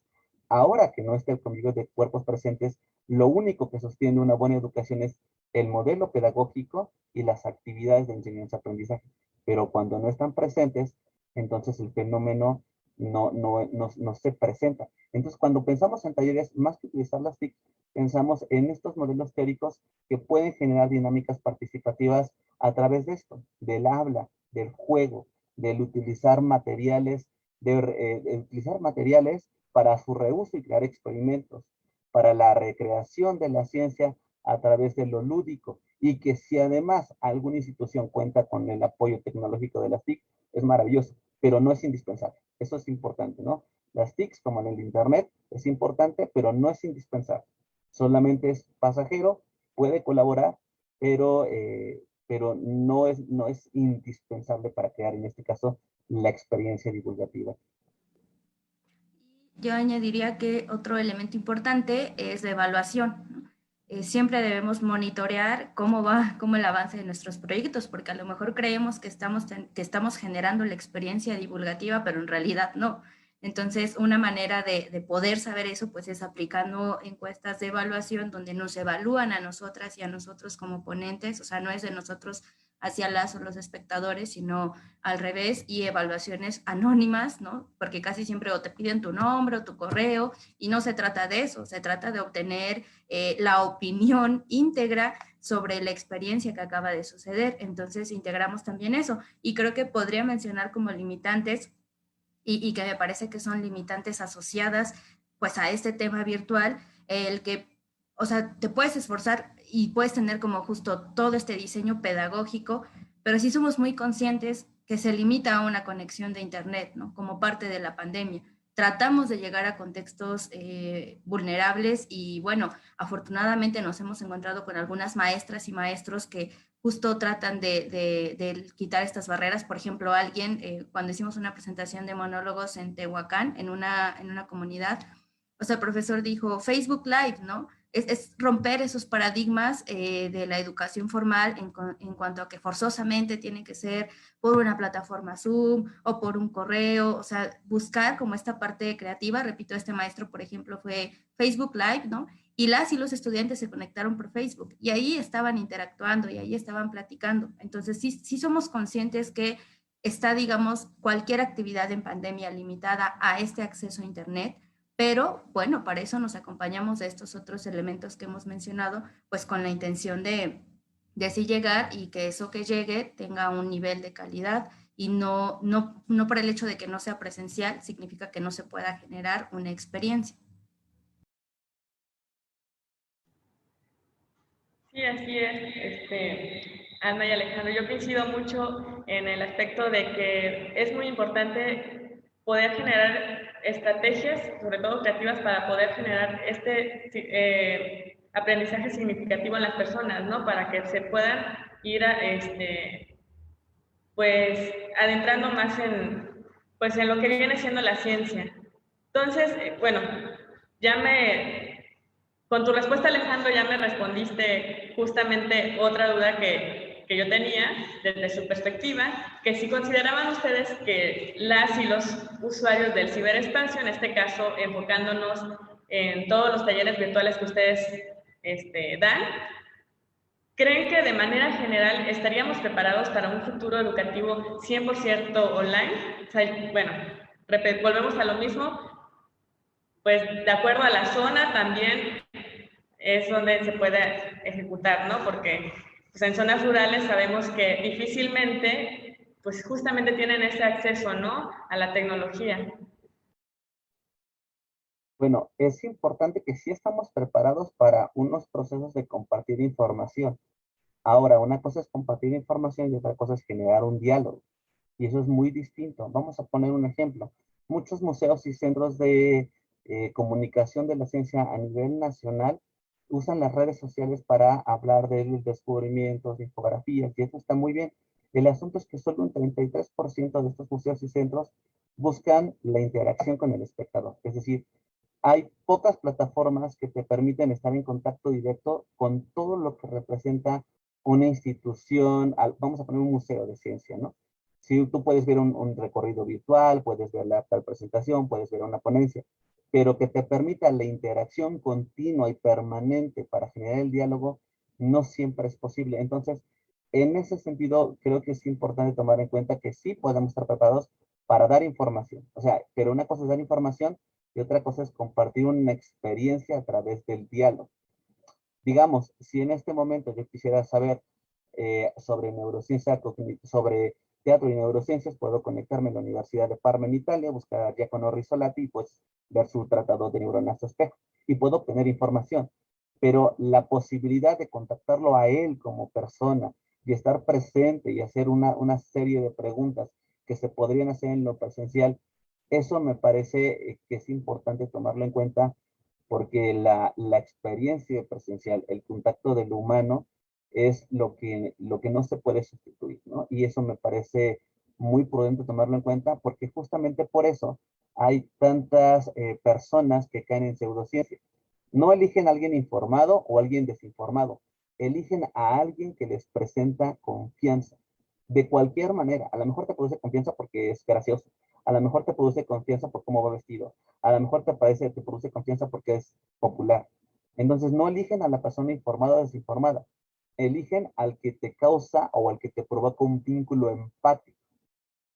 Ahora que no está el convivio de cuerpos presentes, lo único que sostiene una buena educación es el modelo pedagógico y las actividades de enseñanza-aprendizaje. Pero cuando no están presentes, entonces el fenómeno no se presenta. Entonces, cuando pensamos en talleres, más que utilizar las TIC, pensamos en estos modelos teóricos que pueden generar dinámicas participativas a través de esto, del habla, del juego, del utilizar materiales, de utilizar materiales para su reuso y crear experimentos, para la recreación de la ciencia a través de lo lúdico, y que si además alguna institución cuenta con el apoyo tecnológico de las TIC, es maravilloso, pero no es indispensable. Eso es importante, ¿no? Las TICs, como en el Internet, es importante, pero no es indispensable. Solamente es pasajero, puede colaborar, pero no es indispensable para crear, en este caso, la experiencia divulgativa. Yo añadiría que otro elemento importante es la evaluación, ¿no? Siempre debemos monitorear cómo el avance de nuestros proyectos, porque a lo mejor creemos que estamos generando la experiencia divulgativa, pero en realidad no. Entonces, una manera de poder saber eso, pues es aplicando encuestas de evaluación donde nos evalúan a nosotras y a nosotros como ponentes, o sea, no es de nosotros hacia las o los espectadores, sino al revés, y evaluaciones anónimas, ¿no? Porque casi siempre o te piden tu nombre o tu correo, y no se trata de eso, se trata de obtener la opinión íntegra sobre la experiencia que acaba de suceder. Entonces integramos también eso, y creo que podría mencionar como limitantes, y que me parece que son limitantes asociadas pues a este tema virtual, el que, o sea, te puedes esforzar y puedes tener como justo todo este diseño pedagógico, pero sí somos muy conscientes que se limita a una conexión de internet, ¿no? Como parte de la pandemia. Tratamos de llegar a contextos vulnerables, y bueno, afortunadamente nos hemos encontrado con algunas maestras y maestros que justo tratan de quitar estas barreras. Por ejemplo, alguien, cuando hicimos una presentación de monólogos en Tehuacán, en una comunidad, o sea, el profesor dijo Facebook Live, ¿no? Es romper esos paradigmas de la educación formal en cuanto a que forzosamente tiene que ser por una plataforma Zoom o por un correo, o sea, buscar como esta parte creativa. Repito, este maestro, por ejemplo, fue Facebook Live, ¿no? Y las y los estudiantes se conectaron por Facebook y ahí estaban interactuando y ahí estaban platicando. Entonces, sí somos conscientes que está, digamos, cualquier actividad en pandemia limitada a este acceso a Internet, pero bueno, para eso nos acompañamos de estos otros elementos que hemos mencionado, pues con la intención de así llegar y que eso que llegue tenga un nivel de calidad, y no por el hecho de que no sea presencial significa que no se pueda generar una experiencia. Sí, así es, Ana y Alejandro. Yo coincido mucho en el aspecto de que es muy importante poder generar estrategias, sobre todo creativas, para poder generar aprendizaje significativo en las personas, ¿no? Para que se puedan ir pues, adentrando más pues, en lo que viene siendo la ciencia. Entonces, bueno, ya Con tu respuesta, Alejandro, ya me respondiste justamente otra duda que yo tenía desde su perspectiva, que si consideraban ustedes que las y los usuarios del ciberespacio, en este caso enfocándonos en todos los talleres virtuales que ustedes dan, ¿creen que de manera general estaríamos preparados para un futuro educativo 100% online? O sea, bueno, volvemos a lo mismo, pues de acuerdo a la zona también es donde se puede ejecutar, ¿no? Porque pues, en zonas rurales sabemos que difícilmente, pues justamente tienen ese acceso, ¿no? A la tecnología. Bueno, es importante que sí estamos preparados para unos procesos de compartir información. Ahora, una cosa es compartir información y otra cosa es generar un diálogo. Y eso es muy distinto. Vamos a poner un ejemplo. Muchos museos y centros de comunicación de la ciencia a nivel nacional usan las redes sociales para hablar de los descubrimientos, de infografías, y eso está muy bien. El asunto es que solo un 33% de estos museos y centros buscan la interacción con el espectador. Es decir, hay pocas plataformas que te permiten estar en contacto directo con todo lo que representa una institución, vamos a poner un museo de ciencia, ¿no? Si tú puedes ver un recorrido virtual, puedes ver la presentación, puedes ver una ponencia, pero que te permita la interacción continua y permanente para generar el diálogo, no siempre es posible. Entonces, en ese sentido, creo que es importante tomar en cuenta que sí podemos estar preparados para dar información. O sea, pero una cosa es dar información y otra cosa es compartir una experiencia a través del diálogo. Digamos, si en este momento yo quisiera saber sobre neurociencia, sobre teatro y neurociencias, puedo conectarme a la Universidad de Parma en Italia, buscar a Giacomo Rizzolatti y pues ver su tratado de neuronas espejo y puedo obtener información. Pero la posibilidad de contactarlo a él como persona y estar presente y hacer una serie de preguntas que se podrían hacer en lo presencial, eso me parece que es importante tomarlo en cuenta porque la experiencia presencial, el contacto del humano, es lo que no se puede sustituir, ¿no? Y eso me parece muy prudente tomarlo en cuenta, porque justamente por eso hay tantas personas que caen en pseudociencia. No eligen a alguien informado o a alguien desinformado, eligen a alguien que les presenta confianza. De cualquier manera, a lo mejor te produce confianza porque es gracioso, a lo mejor te produce confianza por cómo va vestido, a lo mejor te produce confianza porque es popular. Entonces no eligen a la persona informada o desinformada, eligen al que te causa o al que te provoca un vínculo empático.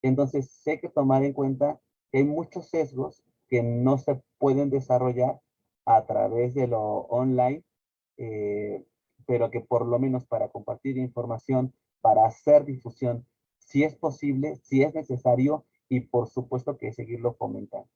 Entonces sí hay que tomar en cuenta que hay muchos sesgos que no se pueden desarrollar a través de lo online, eh, pero que por lo menos para compartir información, para hacer difusión, si es posible, si es necesario y por supuesto que seguirlo fomentando.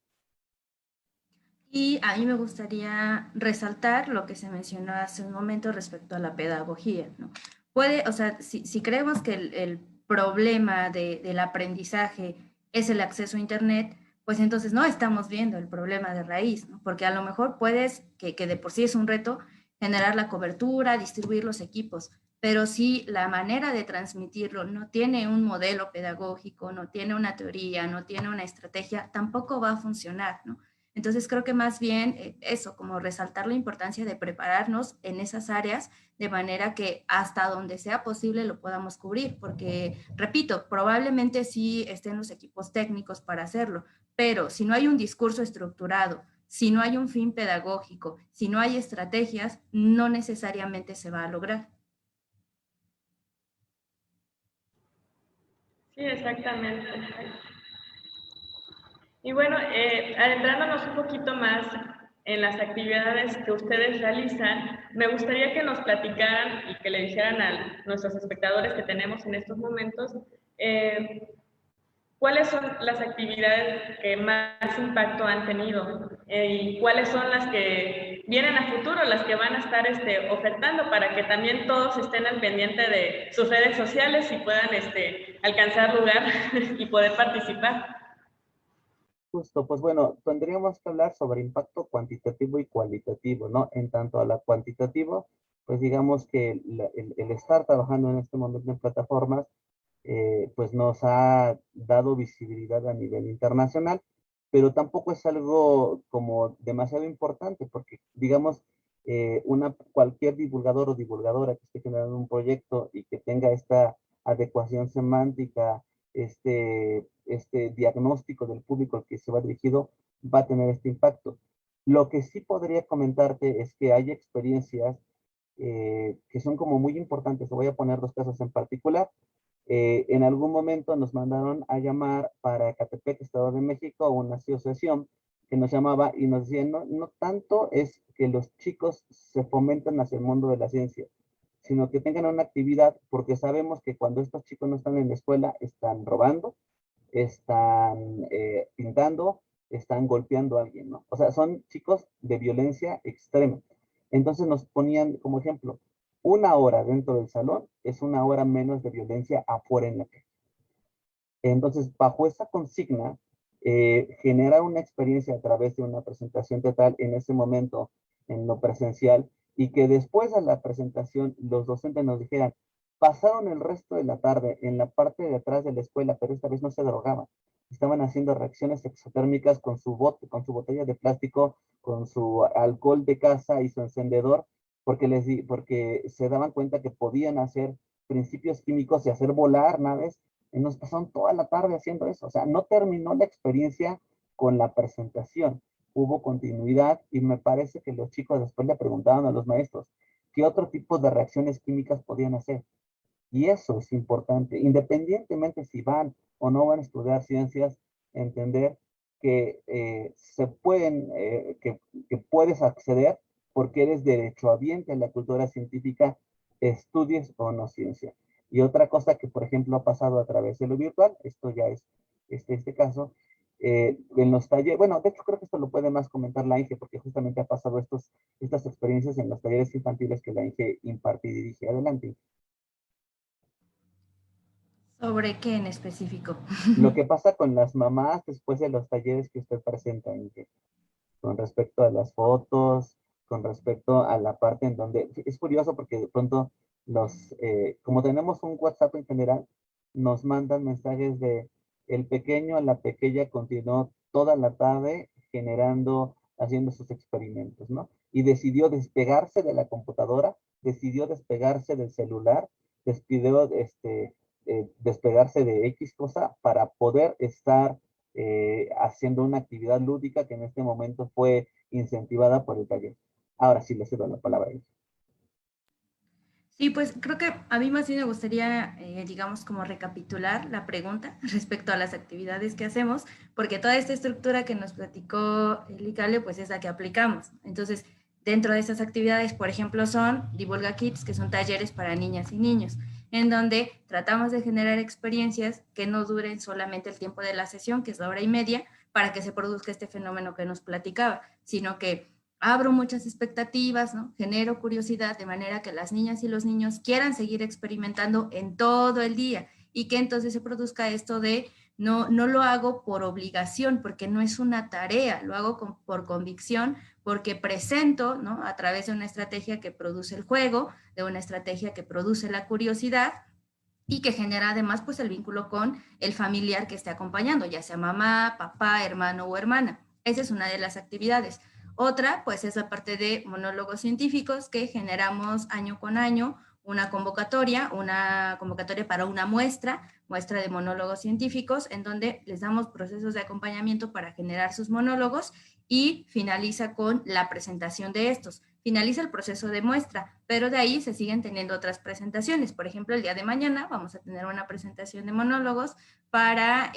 Y a mí me gustaría resaltar lo que se mencionó hace un momento respecto a la pedagogía, ¿no? Puede, o sea, si creemos que el problema del aprendizaje es el acceso a Internet, pues entonces no estamos viendo el problema de raíz, ¿no? Porque a lo mejor puedes, que de por sí es un reto, generar la cobertura, distribuir los equipos, pero si la manera de transmitirlo no tiene un modelo pedagógico, no tiene una teoría, no tiene una estrategia, tampoco va a funcionar, ¿no? Entonces creo que más bien eso, como resaltar la importancia de prepararnos en esas áreas de manera que hasta donde sea posible lo podamos cubrir, porque, repito, probablemente sí estén los equipos técnicos para hacerlo, pero si no hay un discurso estructurado, si no hay un fin pedagógico, si no hay estrategias, no necesariamente se va a lograr. Sí, exactamente. Y bueno, adentrándonos un poquito más en las actividades que ustedes realizan, me gustaría que nos platicaran y que le dijeran a nuestros espectadores que tenemos en estos momentos cuáles son las actividades que más impacto han tenido y cuáles son las que vienen a futuro, las que van a estar ofertando para que también todos estén al pendiente de sus redes sociales y puedan alcanzar lugar y poder participar. Justo, pues bueno, tendríamos que hablar sobre impacto cuantitativo y cualitativo, ¿no? En tanto a la cuantitativo, pues digamos que el estar trabajando en este momento en plataformas, pues nos ha dado visibilidad a nivel internacional, pero tampoco es algo como demasiado importante, porque digamos, cualquier divulgador o divulgadora que esté generando un proyecto y que tenga esta adecuación semántica, este diagnóstico del público al que se va dirigido, va a tener este impacto. Lo que sí podría comentarte es que hay experiencias que son como muy importantes. Te voy a poner dos casos en particular. En algún momento nos mandaron a llamar para Ecatepec, Estado de México, una asociación que nos llamaba y nos decían, no, no tanto es que los chicos se fomenten hacia el mundo de la ciencia, sino que tengan una actividad, porque sabemos que cuando estos chicos no están en la escuela, están robando, están pintando, están golpeando a alguien, ¿no? O sea, son chicos de violencia extrema. Entonces nos ponían como ejemplo, una hora dentro del salón es una hora menos de violencia afuera en la calle. Entonces, bajo esa consigna, generar una experiencia a través de una presentación teatral en ese momento, en lo presencial, y que después de la presentación los docentes nos dijeran, pasaron el resto de la tarde en la parte de atrás de la escuela, pero esta vez no se drogaban. Estaban haciendo reacciones exotérmicas con su con su botella de plástico, con su alcohol de casa y su encendedor, porque se daban cuenta que podían hacer principios químicos y hacer volar naves. Y nos pasaron toda la tarde haciendo eso. O sea, no terminó la experiencia con la presentación. Hubo continuidad y me parece que los chicos después le preguntaban a los maestros qué otro tipo de reacciones químicas podían hacer. Y eso es importante, independientemente si van o no van a estudiar ciencias, entender que que puedes acceder porque eres derechohabiente a la cultura científica, estudies o no ciencia. Y otra cosa que, por ejemplo, ha pasado a través de lo virtual, esto ya es este caso, en los talleres, bueno, de hecho creo que esto lo puede más comentar la Inge, porque justamente ha pasado estas experiencias en los talleres infantiles que la Inge imparte y dirige. Adelante. ¿Sobre qué en específico? Lo que pasa con las mamás después de los talleres que usted presenta, Inge, con respecto a las fotos, con respecto a la parte en donde, es curioso porque de pronto como tenemos un WhatsApp en general, nos mandan mensajes de el pequeño a la pequeña continuó toda la tarde haciendo sus experimentos, ¿no? Y decidió despegarse de la computadora, decidió despegarse del celular, despidió, despegarse de X cosa para poder estar haciendo una actividad lúdica que en este momento fue incentivada por el taller. Ahora sí le cedo la palabra a ella. Sí, pues creo que a mí más bien me gustaría, digamos, como recapitular la pregunta respecto a las actividades que hacemos, porque toda esta estructura que nos platicó Licale, pues es la que aplicamos. Entonces, dentro de estas actividades, por ejemplo, son Divulga Kids, que son talleres para niñas y niños, en donde tratamos de generar experiencias que no duren solamente el tiempo de la sesión, que es la hora y media, para que se produzca este fenómeno que nos platicaba, sino que abro muchas expectativas, ¿no? Genero curiosidad de manera que las niñas y los niños quieran seguir experimentando en todo el día y que entonces se produzca esto de no lo hago por obligación, porque no es una tarea, lo hago por convicción, porque presento, ¿no? A través de una estrategia que produce el juego, de una estrategia que produce la curiosidad y que genera además pues el vínculo con el familiar que esté acompañando, ya sea mamá, papá, hermano o hermana. Esa es una de las actividades. Otra, pues, es la parte de monólogos científicos que generamos año con año una convocatoria para una muestra de monólogos científicos, en donde les damos procesos de acompañamiento para generar sus monólogos y finaliza con la presentación de estos. Finaliza el proceso de muestra, pero de ahí se siguen teniendo otras presentaciones. Por ejemplo, el día de mañana vamos a tener una presentación de monólogos para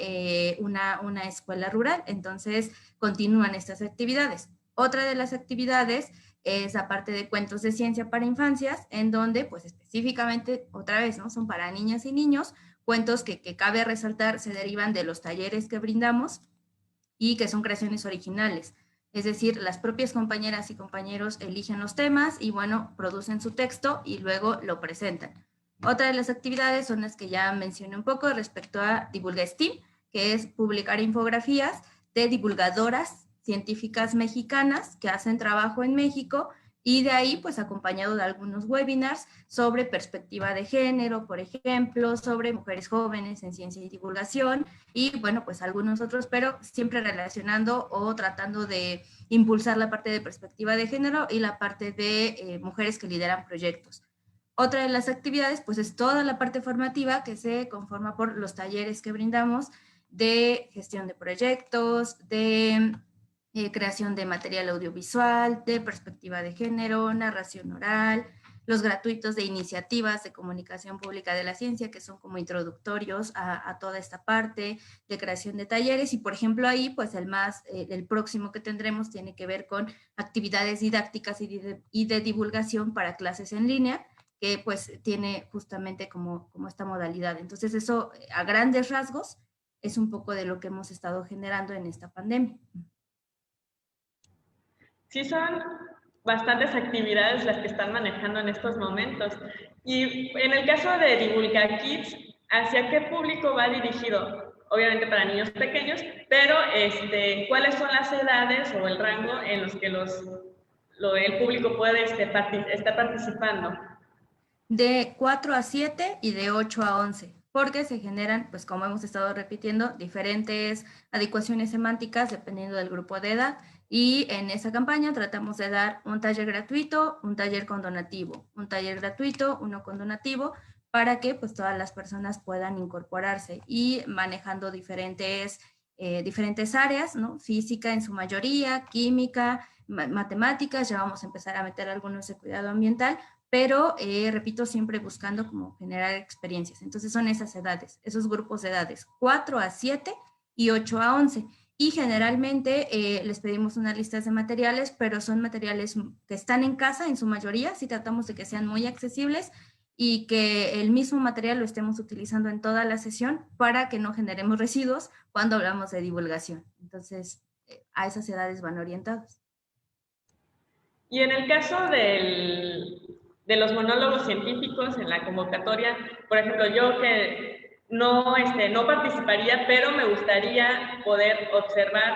una escuela rural, entonces continúan estas actividades. Otra de las actividades es la parte de cuentos de ciencia para infancias, en donde, pues específicamente, otra vez, ¿no? Son para niñas y niños, cuentos que cabe resaltar se derivan de los talleres que brindamos y que son creaciones originales. Es decir, las propias compañeras y compañeros eligen los temas y, bueno, producen su texto y luego lo presentan. Otra de las actividades son las que ya mencioné un poco respecto a Divulga STEAM, que es publicar infografías de divulgadoras científicas mexicanas que hacen trabajo en México Y de ahí, pues acompañado de algunos webinars sobre perspectiva de género, por ejemplo, sobre mujeres jóvenes en ciencia y divulgación, y bueno, pues algunos otros, pero siempre relacionando o tratando de impulsar la parte de perspectiva de género y la parte de mujeres que lideran proyectos. Otra de las actividades, pues es toda la parte formativa que se conforma por los talleres que brindamos de gestión de proyectos, de creación de material audiovisual, de perspectiva de género, narración oral, los gratuitos de iniciativas de comunicación pública de la ciencia, que son como introductorios a toda esta parte de creación de talleres. Y por ejemplo ahí, pues el próximo que tendremos tiene que ver con actividades didácticas y de divulgación para clases en línea, que pues tiene justamente como esta modalidad. Entonces eso a grandes rasgos es un poco de lo que hemos estado generando en esta pandemia. Sí, son bastantes actividades las que están manejando en estos momentos. Y en el caso de Divulga Kids, ¿hacia qué público va dirigido? Obviamente para niños pequeños, pero ¿cuáles son las edades o el rango en los que el público puede estar participando? De 4 a 7 y de 8 a 11, porque se generan, pues como hemos estado repitiendo, diferentes adecuaciones semánticas dependiendo del grupo de edad. Y en esa campaña tratamos de dar un taller gratuito, un taller con donativo, un taller gratuito, uno con donativo, para que pues todas las personas puedan incorporarse y manejando diferentes áreas, ¿no? Física en su mayoría, química, matemáticas, ya vamos a empezar a meter algunos de cuidado ambiental, pero repito, siempre buscando como generar experiencias. Entonces son esas edades, esos grupos de edades, 4 a 7 y 8 a 11. Y generalmente les pedimos unas listas de materiales, pero son materiales que están en casa en su mayoría, si tratamos de que sean muy accesibles y que el mismo material lo estemos utilizando en toda la sesión para que no generemos residuos cuando hablamos de divulgación. Entonces, a esas edades van orientados. Y en el caso de los monólogos científicos en la convocatoria, por ejemplo, yo que no participaría, pero me gustaría poder observar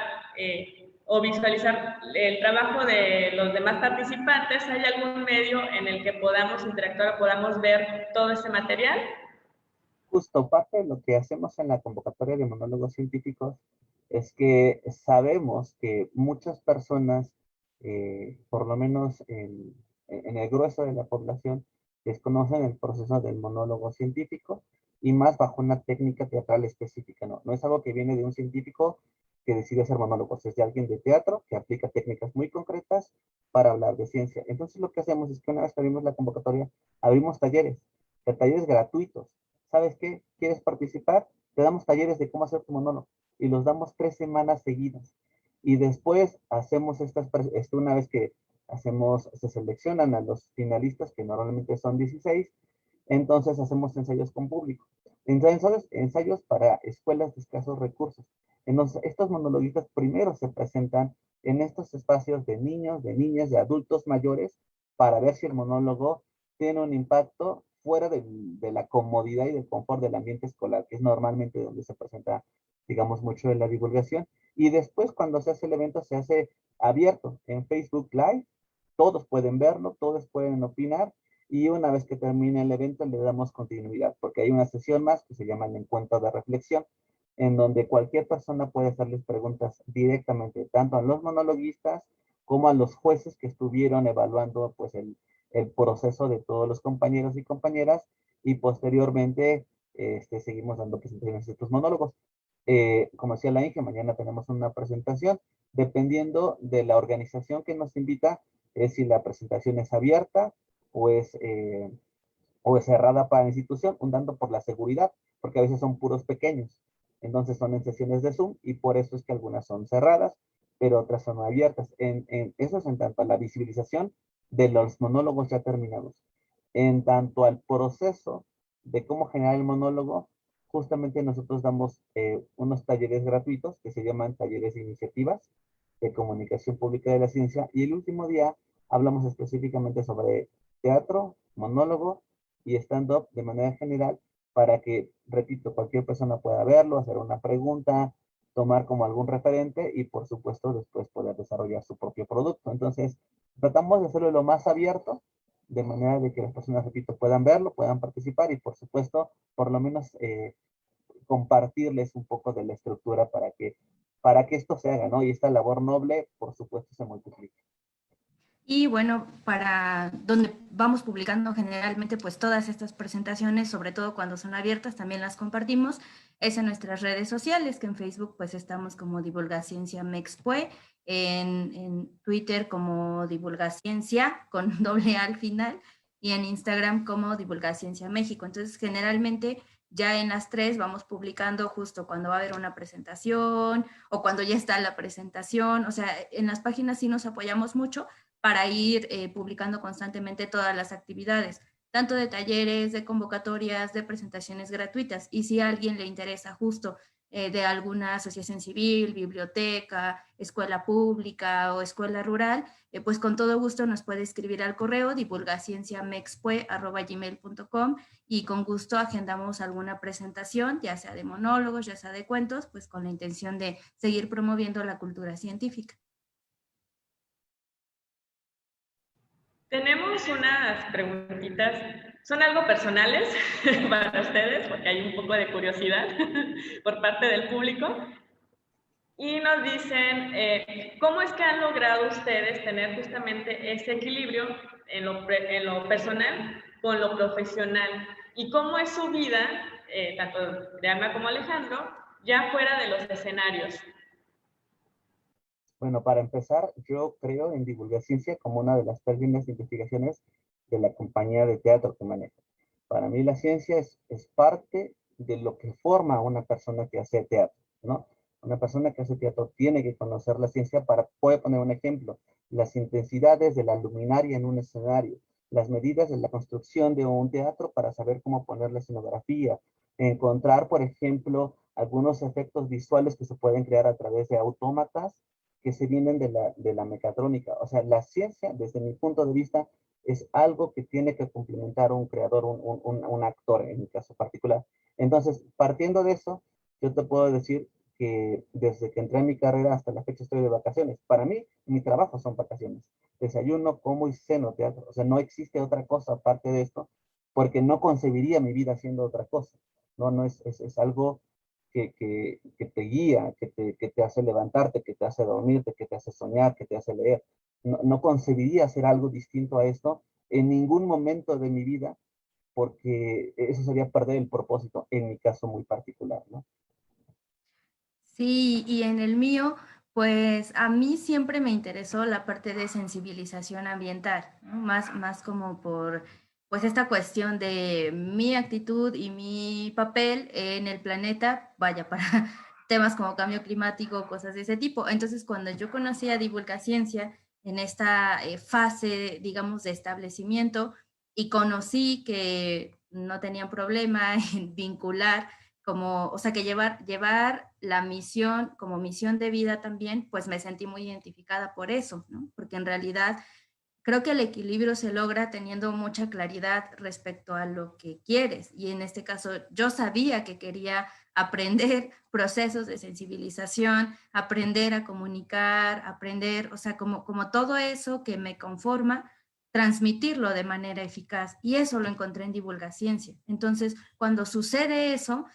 o visualizar el trabajo de los demás participantes. ¿Hay algún medio en el que podamos interactuar o podamos ver todo ese material? Justo parte de lo que hacemos en la convocatoria de monólogos científicos es que sabemos que muchas personas, por lo menos en el grueso de la población, desconocen el proceso del monólogo científico y más bajo una técnica teatral específica. No es algo que viene de un científico que decide hacer monólogos, es de alguien de teatro que aplica técnicas muy concretas para hablar de ciencia. Entonces lo que hacemos es que una vez que abrimos la convocatoria, abrimos talleres gratuitos. ¿Sabes qué? ¿Quieres participar? Te damos talleres de cómo hacer tu monólogo y los damos 3 semanas seguidas. Y después hacemos una vez que se seleccionan a los finalistas, que normalmente son 16, entonces hacemos ensayos con público. Ensayos para escuelas de escasos recursos. Entonces, estos monologuistas primero se presentan en estos espacios de niños, de niñas, de adultos mayores, para ver si el monólogo tiene un impacto fuera de la comodidad y del confort del ambiente escolar, que es normalmente donde se presenta, digamos, mucho de la divulgación. Y después, cuando se hace el evento, se hace abierto en Facebook Live. Todos pueden verlo, todos pueden opinar, y una vez que termine el evento le damos continuidad, porque hay una sesión más que se llama el encuentro de reflexión, en donde cualquier persona puede hacerles preguntas directamente, tanto a los monologuistas como a los jueces que estuvieron evaluando pues el proceso de todos los compañeros y compañeras, y posteriormente seguimos dando presentaciones de estos monólogos. Como decía la Inge, mañana tenemos una presentación, dependiendo de la organización que nos invita, es si la presentación es abierta o es cerrada para la institución, dando por la seguridad, porque a veces son puros pequeños. Entonces son en sesiones de Zoom y por eso es que algunas son cerradas, pero otras son abiertas. Eso es en tanto a la visibilización de los monólogos ya terminados. En tanto al proceso de cómo generar el monólogo, justamente nosotros damos unos talleres gratuitos que se llaman talleres de iniciativas de comunicación pública de la ciencia, y el último día hablamos específicamente sobre teatro, monólogo y stand-up de manera general, para que, repito, cualquier persona pueda verlo, hacer una pregunta, tomar como algún referente y por supuesto después poder desarrollar su propio producto. Entonces, Tratamos de hacerlo lo más abierto, de manera de que las personas, repito, puedan verlo, puedan participar y, por supuesto, por lo menos compartirles un poco de la estructura para que esto se haga, ¿no? Y esta labor noble, por supuesto, se multiplique. Y bueno, para donde vamos publicando generalmente pues todas estas presentaciones, sobre todo cuando son abiertas, también las compartimos, es en nuestras redes sociales, que en Facebook pues estamos como Divulgaciencia Mexpue, en Twitter como Divulgaciencia con doble A al final, y en Instagram como Divulgaciencia México. Entonces generalmente ya en las tres vamos publicando justo cuando va a haber una presentación o cuando ya está la presentación, o sea, en las páginas sí nos apoyamos mucho para ir publicando constantemente todas las actividades, tanto de talleres, de convocatorias, de presentaciones gratuitas. Y si a alguien le interesa justo de alguna asociación civil, biblioteca, escuela pública o escuela rural, pues con todo gusto nos puede escribir al correo divulgacienciamexpue@gmail.com y con gusto agendamos alguna presentación, ya sea de monólogos, ya sea de cuentos, pues con la intención de seguir promoviendo la cultura científica. Tenemos unas preguntitas, son algo personales para ustedes, porque hay un poco de curiosidad por parte del público. Y nos dicen, ¿cómo es que han logrado ustedes tener justamente ese equilibrio en lo personal con lo profesional? ¿Y cómo es su vida, tanto de Alma como Alejandro, ya fuera de los escenarios? Bueno, para empezar, yo creo en Divulgaciencia como una de las tres líneas de investigaciones de la compañía de teatro que manejo. Para mí la ciencia es parte de lo que forma a una persona que hace teatro, ¿no? Una persona que hace teatro tiene que conocer la ciencia para, puede poner un ejemplo, las intensidades de la luminaria en un escenario, las medidas de la construcción de un teatro para saber cómo poner la escenografía, encontrar, por ejemplo, algunos efectos visuales que se pueden crear a través de autómatas que se vienen de la mecatrónica. O sea, la ciencia, desde mi punto de vista, es algo que tiene que complementar un creador, un actor, en mi caso particular. Entonces, partiendo de eso, yo te puedo decir que desde que entré en mi carrera hasta la fecha estoy de vacaciones. Para mí, mi trabajo son vacaciones. Desayuno, como y ceno teatro. O sea, no existe otra cosa aparte de esto, porque no concebiría mi vida haciendo otra cosa. No es algo que te guía, que te hace levantarte, que te hace dormirte, que te hace soñar, que te hace leer. No concebiría hacer algo distinto a esto en ningún momento de mi vida, porque eso sería perder el propósito, en mi caso muy particular, ¿no? Sí, y en el mío, pues a mí siempre me interesó la parte de sensibilización ambiental, ¿no? Más como por, pues esta cuestión de mi actitud y mi papel en el planeta, vaya, para temas como cambio climático, cosas de ese tipo. Entonces, cuando yo conocí a Divulgaciencia en esta fase, digamos, de establecimiento y conocí que no tenían problema en vincular como, o sea, que llevar la misión como misión de vida también, pues me sentí muy identificada por eso, ¿no? Porque en realidad creo que el equilibrio se logra teniendo mucha claridad respecto a lo que quieres. Y en este caso, yo sabía que quería aprender procesos de sensibilización, aprender a comunicar, aprender, o sea, como todo eso que me conforma, transmitirlo de manera eficaz. Y eso lo encontré en Divulgaciencia. Entonces, cuando sucede eso,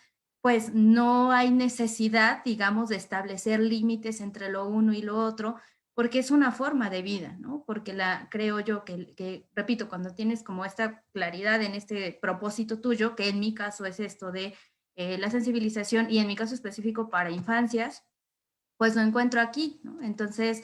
pues no hay necesidad, digamos, de establecer límites entre lo uno y lo otro, porque es una forma de vida, ¿no? Porque creo yo repito, cuando tienes como esta claridad en este propósito tuyo, que en mi caso es esto de la sensibilización y en mi caso específico para infancias, pues lo encuentro aquí, ¿no? Entonces,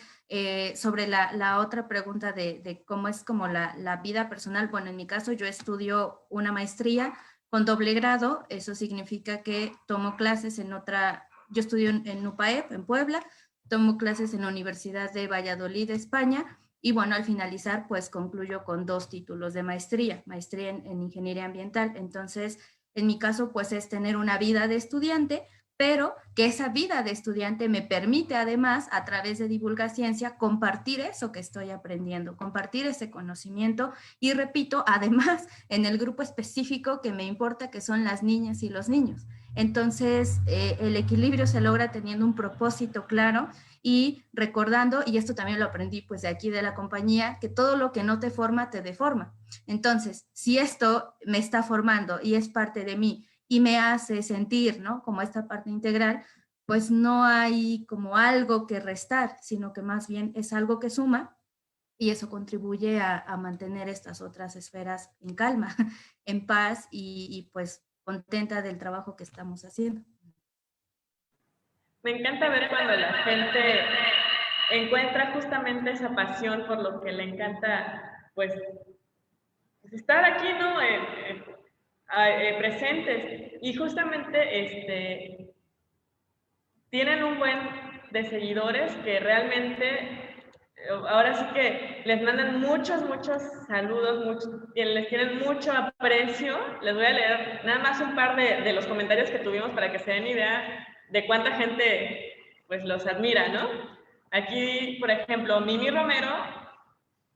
sobre la otra pregunta de cómo es como la vida personal, bueno, en mi caso yo estudio una maestría con doble grado, eso significa que tomo clases yo estudio en UPAEP, en Puebla, tomo clases en la Universidad de Valladolid, España, y bueno, al finalizar, pues concluyo con 2 títulos de maestría en Ingeniería Ambiental. Entonces, en mi caso, pues es tener una vida de estudiante, pero que esa vida de estudiante me permite además, a través de Divulgaciencia, compartir eso que estoy aprendiendo, compartir ese conocimiento y repito, además, en el grupo específico que me importa, que son las niñas y los niños. Entonces, el equilibrio se logra teniendo un propósito claro y recordando, y esto también lo aprendí pues de aquí de la compañía, que todo lo que no te forma te deforma. Entonces, si esto me está formando y es parte de mí y me hace sentir, ¿no? Como esta parte integral, pues no hay como algo que restar, sino que más bien es algo que suma y eso contribuye a mantener estas otras esferas en calma, en paz y pues contenta del trabajo que estamos haciendo. Me encanta ver cuando la gente encuentra justamente esa pasión por lo que le encanta, pues estar aquí, ¿no? Presentes. Y justamente tienen un buen de seguidores que realmente, ahora sí que les mandan muchos saludos, y les tienen mucho aprecio. Les voy a leer nada más un par de los comentarios que tuvimos para que se den idea de cuánta gente pues los admira, ¿no? Aquí, por ejemplo, Mimi Romero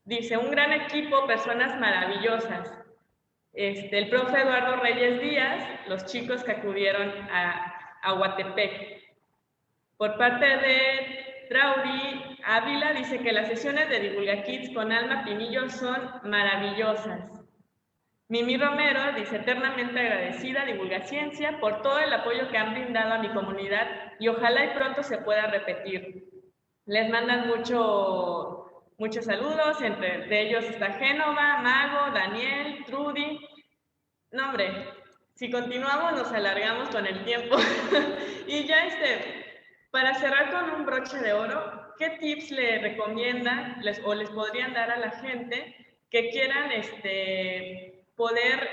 dice, un gran equipo, personas maravillosas. El profe Eduardo Reyes Díaz, los chicos que acudieron a Huatepec. Por parte de Traudy Ávila, dice que las sesiones de Divulga Kids con Alma Pinillo son maravillosas. Mimi Romero dice, eternamente agradecida a Divulga Ciencia por todo el apoyo que han brindado a mi comunidad y ojalá y pronto se pueda repetir. Les mandan muchos saludos, entre ellos está Génova, Mago, Daniel, Trudy. No, hombre, si continuamos nos alargamos con el tiempo. Y ya para cerrar con un broche de oro, ¿qué tips le recomiendan o les podrían dar a la gente que quieran poder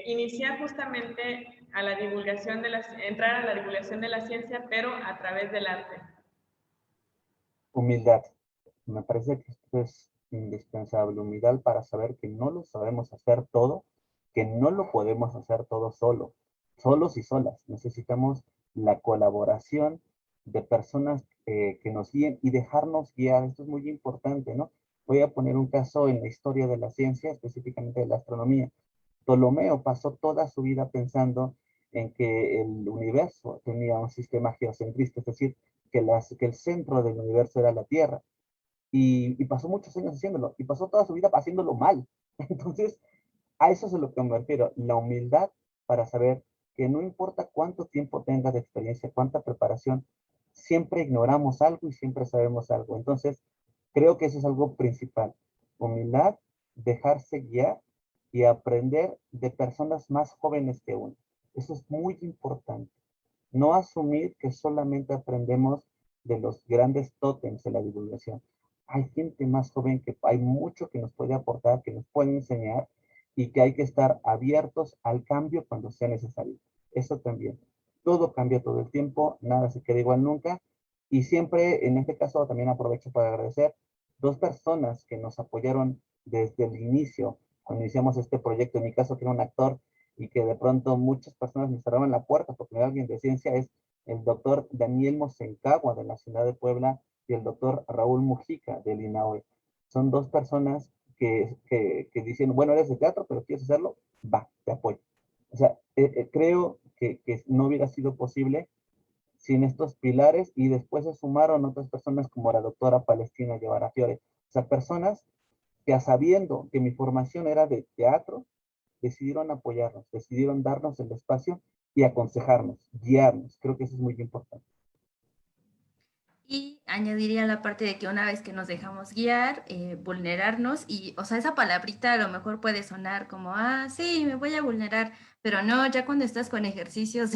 iniciar justamente a la divulgación entrar a la divulgación de la ciencia, pero a través del arte? Humildad. Me parece que esto es indispensable. Humildad para saber que no lo sabemos hacer todo, que no lo podemos hacer todo solos y solas. Necesitamos la colaboración de personas que nos guíen y dejarnos guiar. Esto es muy importante, ¿no? Voy a poner un caso en la historia de la ciencia, específicamente de la astronomía. Ptolomeo pasó toda su vida pensando en que el universo tenía un sistema geocentrista, es decir, que el centro del universo era la Tierra. Y pasó muchos años haciéndolo, y pasó toda su vida haciéndolo mal. Entonces, a eso es a lo que me refiero, la humildad para saber que no importa cuánto tiempo tengas de experiencia, cuánta preparación, siempre ignoramos algo y siempre sabemos algo. Entonces, creo que eso es algo principal. Humildad, dejarse guiar y aprender de personas más jóvenes que uno. Eso es muy importante. No asumir que solamente aprendemos de los grandes tótems de la divulgación. Hay gente más joven que hay mucho que nos puede aportar, que nos puede enseñar y que hay que estar abiertos al cambio cuando sea necesario. Eso también. Todo cambia todo el tiempo, nada se queda igual nunca. Y siempre, en este caso, también aprovecho para agradecer dos personas que nos apoyaron desde el inicio, cuando iniciamos este proyecto. En mi caso, que era un actor y que de pronto muchas personas me cerraban la puerta porque era alguien de ciencia, es el doctor Daniel Mosencagua de la ciudad de Puebla y el doctor Raúl Mujica del INAOE. Son dos personas que dicen, bueno, eres de teatro, pero quieres hacerlo, va, te apoyo. O sea, creo que no hubiera sido posible sin estos pilares y después se sumaron otras personas como la doctora Palestina Guevara Fiore. O sea, personas que sabiendo que mi formación era de teatro, decidieron apoyarnos, decidieron darnos el espacio y aconsejarnos, guiarnos. Creo que eso es muy importante. Y añadiría la parte de que una vez que nos dejamos guiar, vulnerarnos y, o sea, esa palabrita a lo mejor puede sonar como, ah, sí, me voy a vulnerar, pero no, ya cuando estás con ejercicios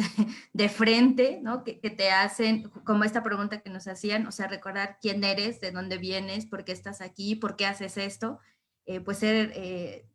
de frente, ¿no? Que te hacen, como esta pregunta que nos hacían, o sea, recordar quién eres, de dónde vienes, por qué estás aquí, por qué haces esto, pues ser,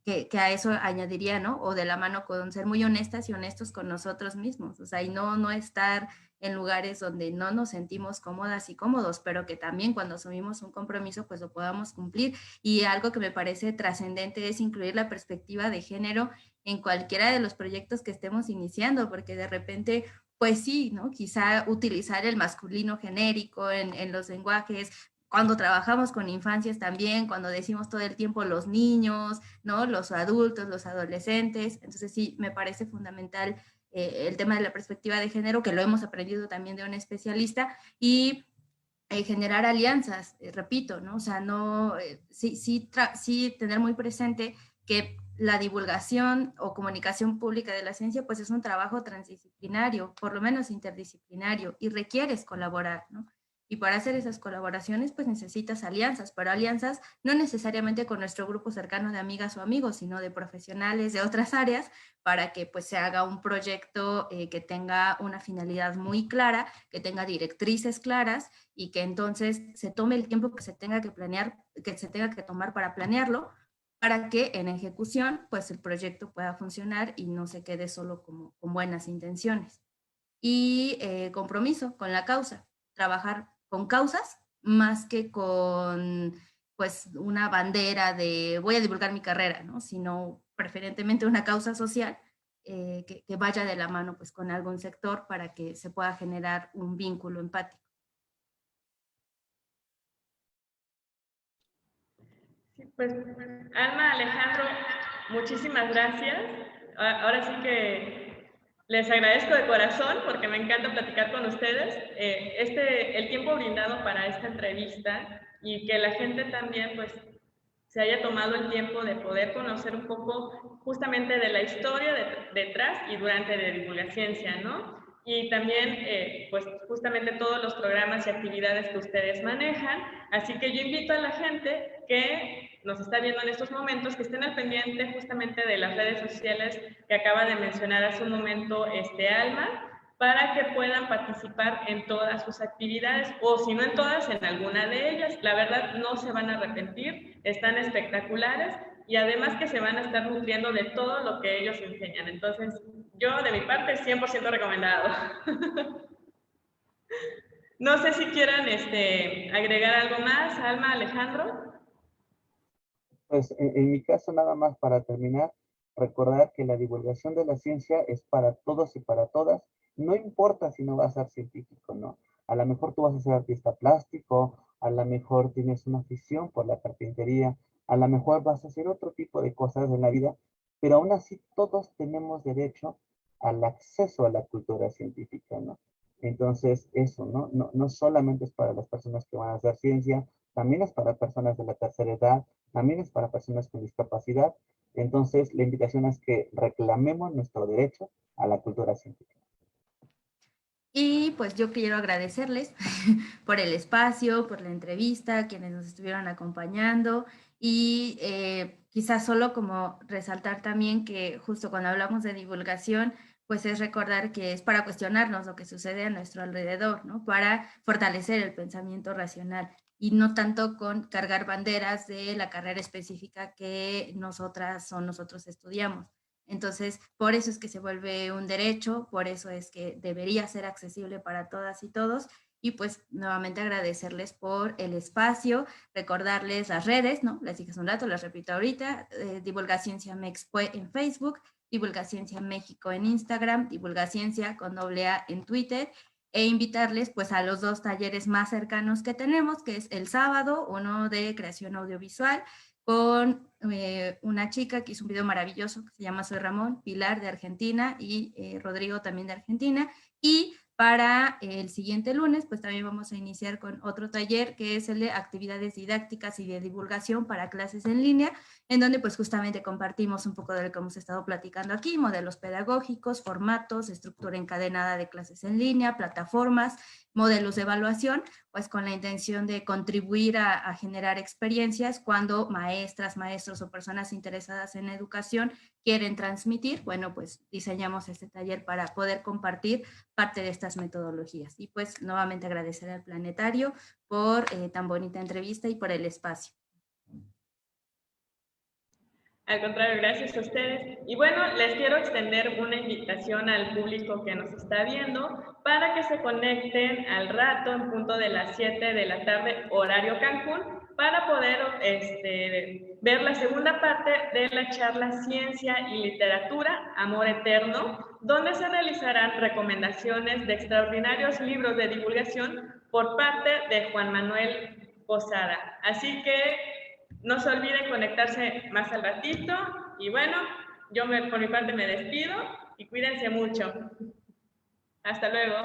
que a eso añadiría, ¿no? O de la mano con ser muy honestas y honestos con nosotros mismos, o sea, y no estar en lugares donde no nos sentimos cómodas y cómodos, pero que también cuando asumimos un compromiso, pues lo podamos cumplir. Y algo que me parece trascendente es incluir la perspectiva de género en cualquiera de los proyectos que estemos iniciando, porque de repente, pues sí, ¿no? Quizá utilizar el masculino genérico en los lenguajes, cuando trabajamos con infancias también, cuando decimos todo el tiempo los niños, ¿no? Los adultos, los adolescentes. Entonces sí, me parece fundamental el tema de la perspectiva de género, que lo hemos aprendido también de un especialista, y generar alianzas, repito, ¿no? O sea, no, sí tener muy presente que la divulgación o comunicación pública de la ciencia, pues es un trabajo transdisciplinario, por lo menos interdisciplinario, y requieres colaborar, ¿no? Y para hacer esas colaboraciones, pues necesitas alianzas, pero alianzas no necesariamente con nuestro grupo cercano de amigas o amigos, sino de profesionales de otras áreas, para que pues se haga un proyecto que tenga una finalidad muy clara, que tenga directrices claras y que entonces se tome el tiempo que se tenga que planear, que se tenga que tomar para planearlo, para que en ejecución pues el proyecto pueda funcionar y no se quede solo como con buenas intenciones. Y compromiso con la causa, trabajar con causas más que con pues una bandera de voy a divulgar mi carrera, ¿no? Sino preferentemente una causa social que vaya de la mano pues con algún sector para que se pueda generar un vínculo empático. Sí, pues, Alma, Alejandro, muchísimas gracias. Ahora sí que les agradezco de corazón porque me encanta platicar con ustedes. El tiempo brindado para esta entrevista y que la gente también pues se haya tomado el tiempo de poder conocer un poco justamente de la historia detrás y durante de Divulgaciencia, ¿no? Y también, pues, justamente todos los programas y actividades que ustedes manejan. Así que yo invito a la gente que nos está viendo en estos momentos que estén al pendiente justamente de las redes sociales que acaba de mencionar hace un momento Alma, para que puedan participar en todas sus actividades, o si no en todas, en alguna de ellas. La verdad, no se van a arrepentir, están espectaculares y además que se van a estar nutriendo de todo lo que ellos enseñan. Entonces, yo de mi parte, 100% recomendado. No sé si quieran agregar algo más, Alma, Alejandro. Pues en mi caso, nada más para terminar, recordar que la divulgación de la ciencia es para todos y para todas. No importa si no vas a ser científico, ¿no? A lo mejor tú vas a ser artista plástico, a lo mejor tienes una afición por la carpintería, a lo mejor vas a hacer otro tipo de cosas en la vida, pero aún así todos tenemos derecho al acceso a la cultura científica, ¿no? Entonces, eso, ¿no? No solamente es para las personas que van a hacer ciencia, también es para personas de la tercera edad, también es para personas con discapacidad. Entonces, la invitación es que reclamemos nuestro derecho a la cultura científica. Y pues yo quiero agradecerles por el espacio, por la entrevista, quienes nos estuvieron acompañando y quizás solo como resaltar también que justo cuando hablamos de divulgación, pues es recordar que es para cuestionarnos lo que sucede a nuestro alrededor, ¿no? Para fortalecer el pensamiento racional y no tanto con cargar banderas de la carrera específica que nosotras o nosotros estudiamos. Entonces, por eso es que se vuelve un derecho, por eso es que debería ser accesible para todas y todos. Y pues nuevamente agradecerles por el espacio, recordarles las redes, ¿no? Les dije hace un rato, las repito ahorita, Divulgaciencia Mexpue en Facebook, Divulgaciencia México en Instagram, Divulgaciencia con AA en Twitter, e invitarles pues a los 2 talleres más cercanos que tenemos, que es el sábado, uno de creación audiovisual, con una chica que hizo un video maravilloso que se llama Soy Ramón, Pilar de Argentina y Rodrigo también de Argentina. Y para el siguiente lunes, pues también vamos a iniciar con otro taller que es el de actividades didácticas y de divulgación para clases en línea, en donde pues justamente compartimos un poco de lo que hemos estado platicando aquí, modelos pedagógicos, formatos, estructura encadenada de clases en línea, plataformas, modelos de evaluación, pues con la intención de contribuir a generar experiencias cuando maestras, maestros o personas interesadas en educación quieren transmitir. Bueno, pues diseñamos este taller para poder compartir parte de estas metodologías. Y pues nuevamente agradecer al Planetario por tan bonita entrevista y por el espacio. Al contrario, gracias a ustedes. Y bueno, les quiero extender una invitación al público que nos está viendo para que se conecten al rato en punto de las 7 de la tarde, horario Cancún, para poder ver la segunda parte de la charla Ciencia y Literatura, Amor Eterno, donde se realizarán recomendaciones de extraordinarios libros de divulgación por parte de Juan Manuel Posada. Así que no se olviden conectarse más al ratito y bueno, Yo por mi parte me despido y cuídense mucho. Hasta luego.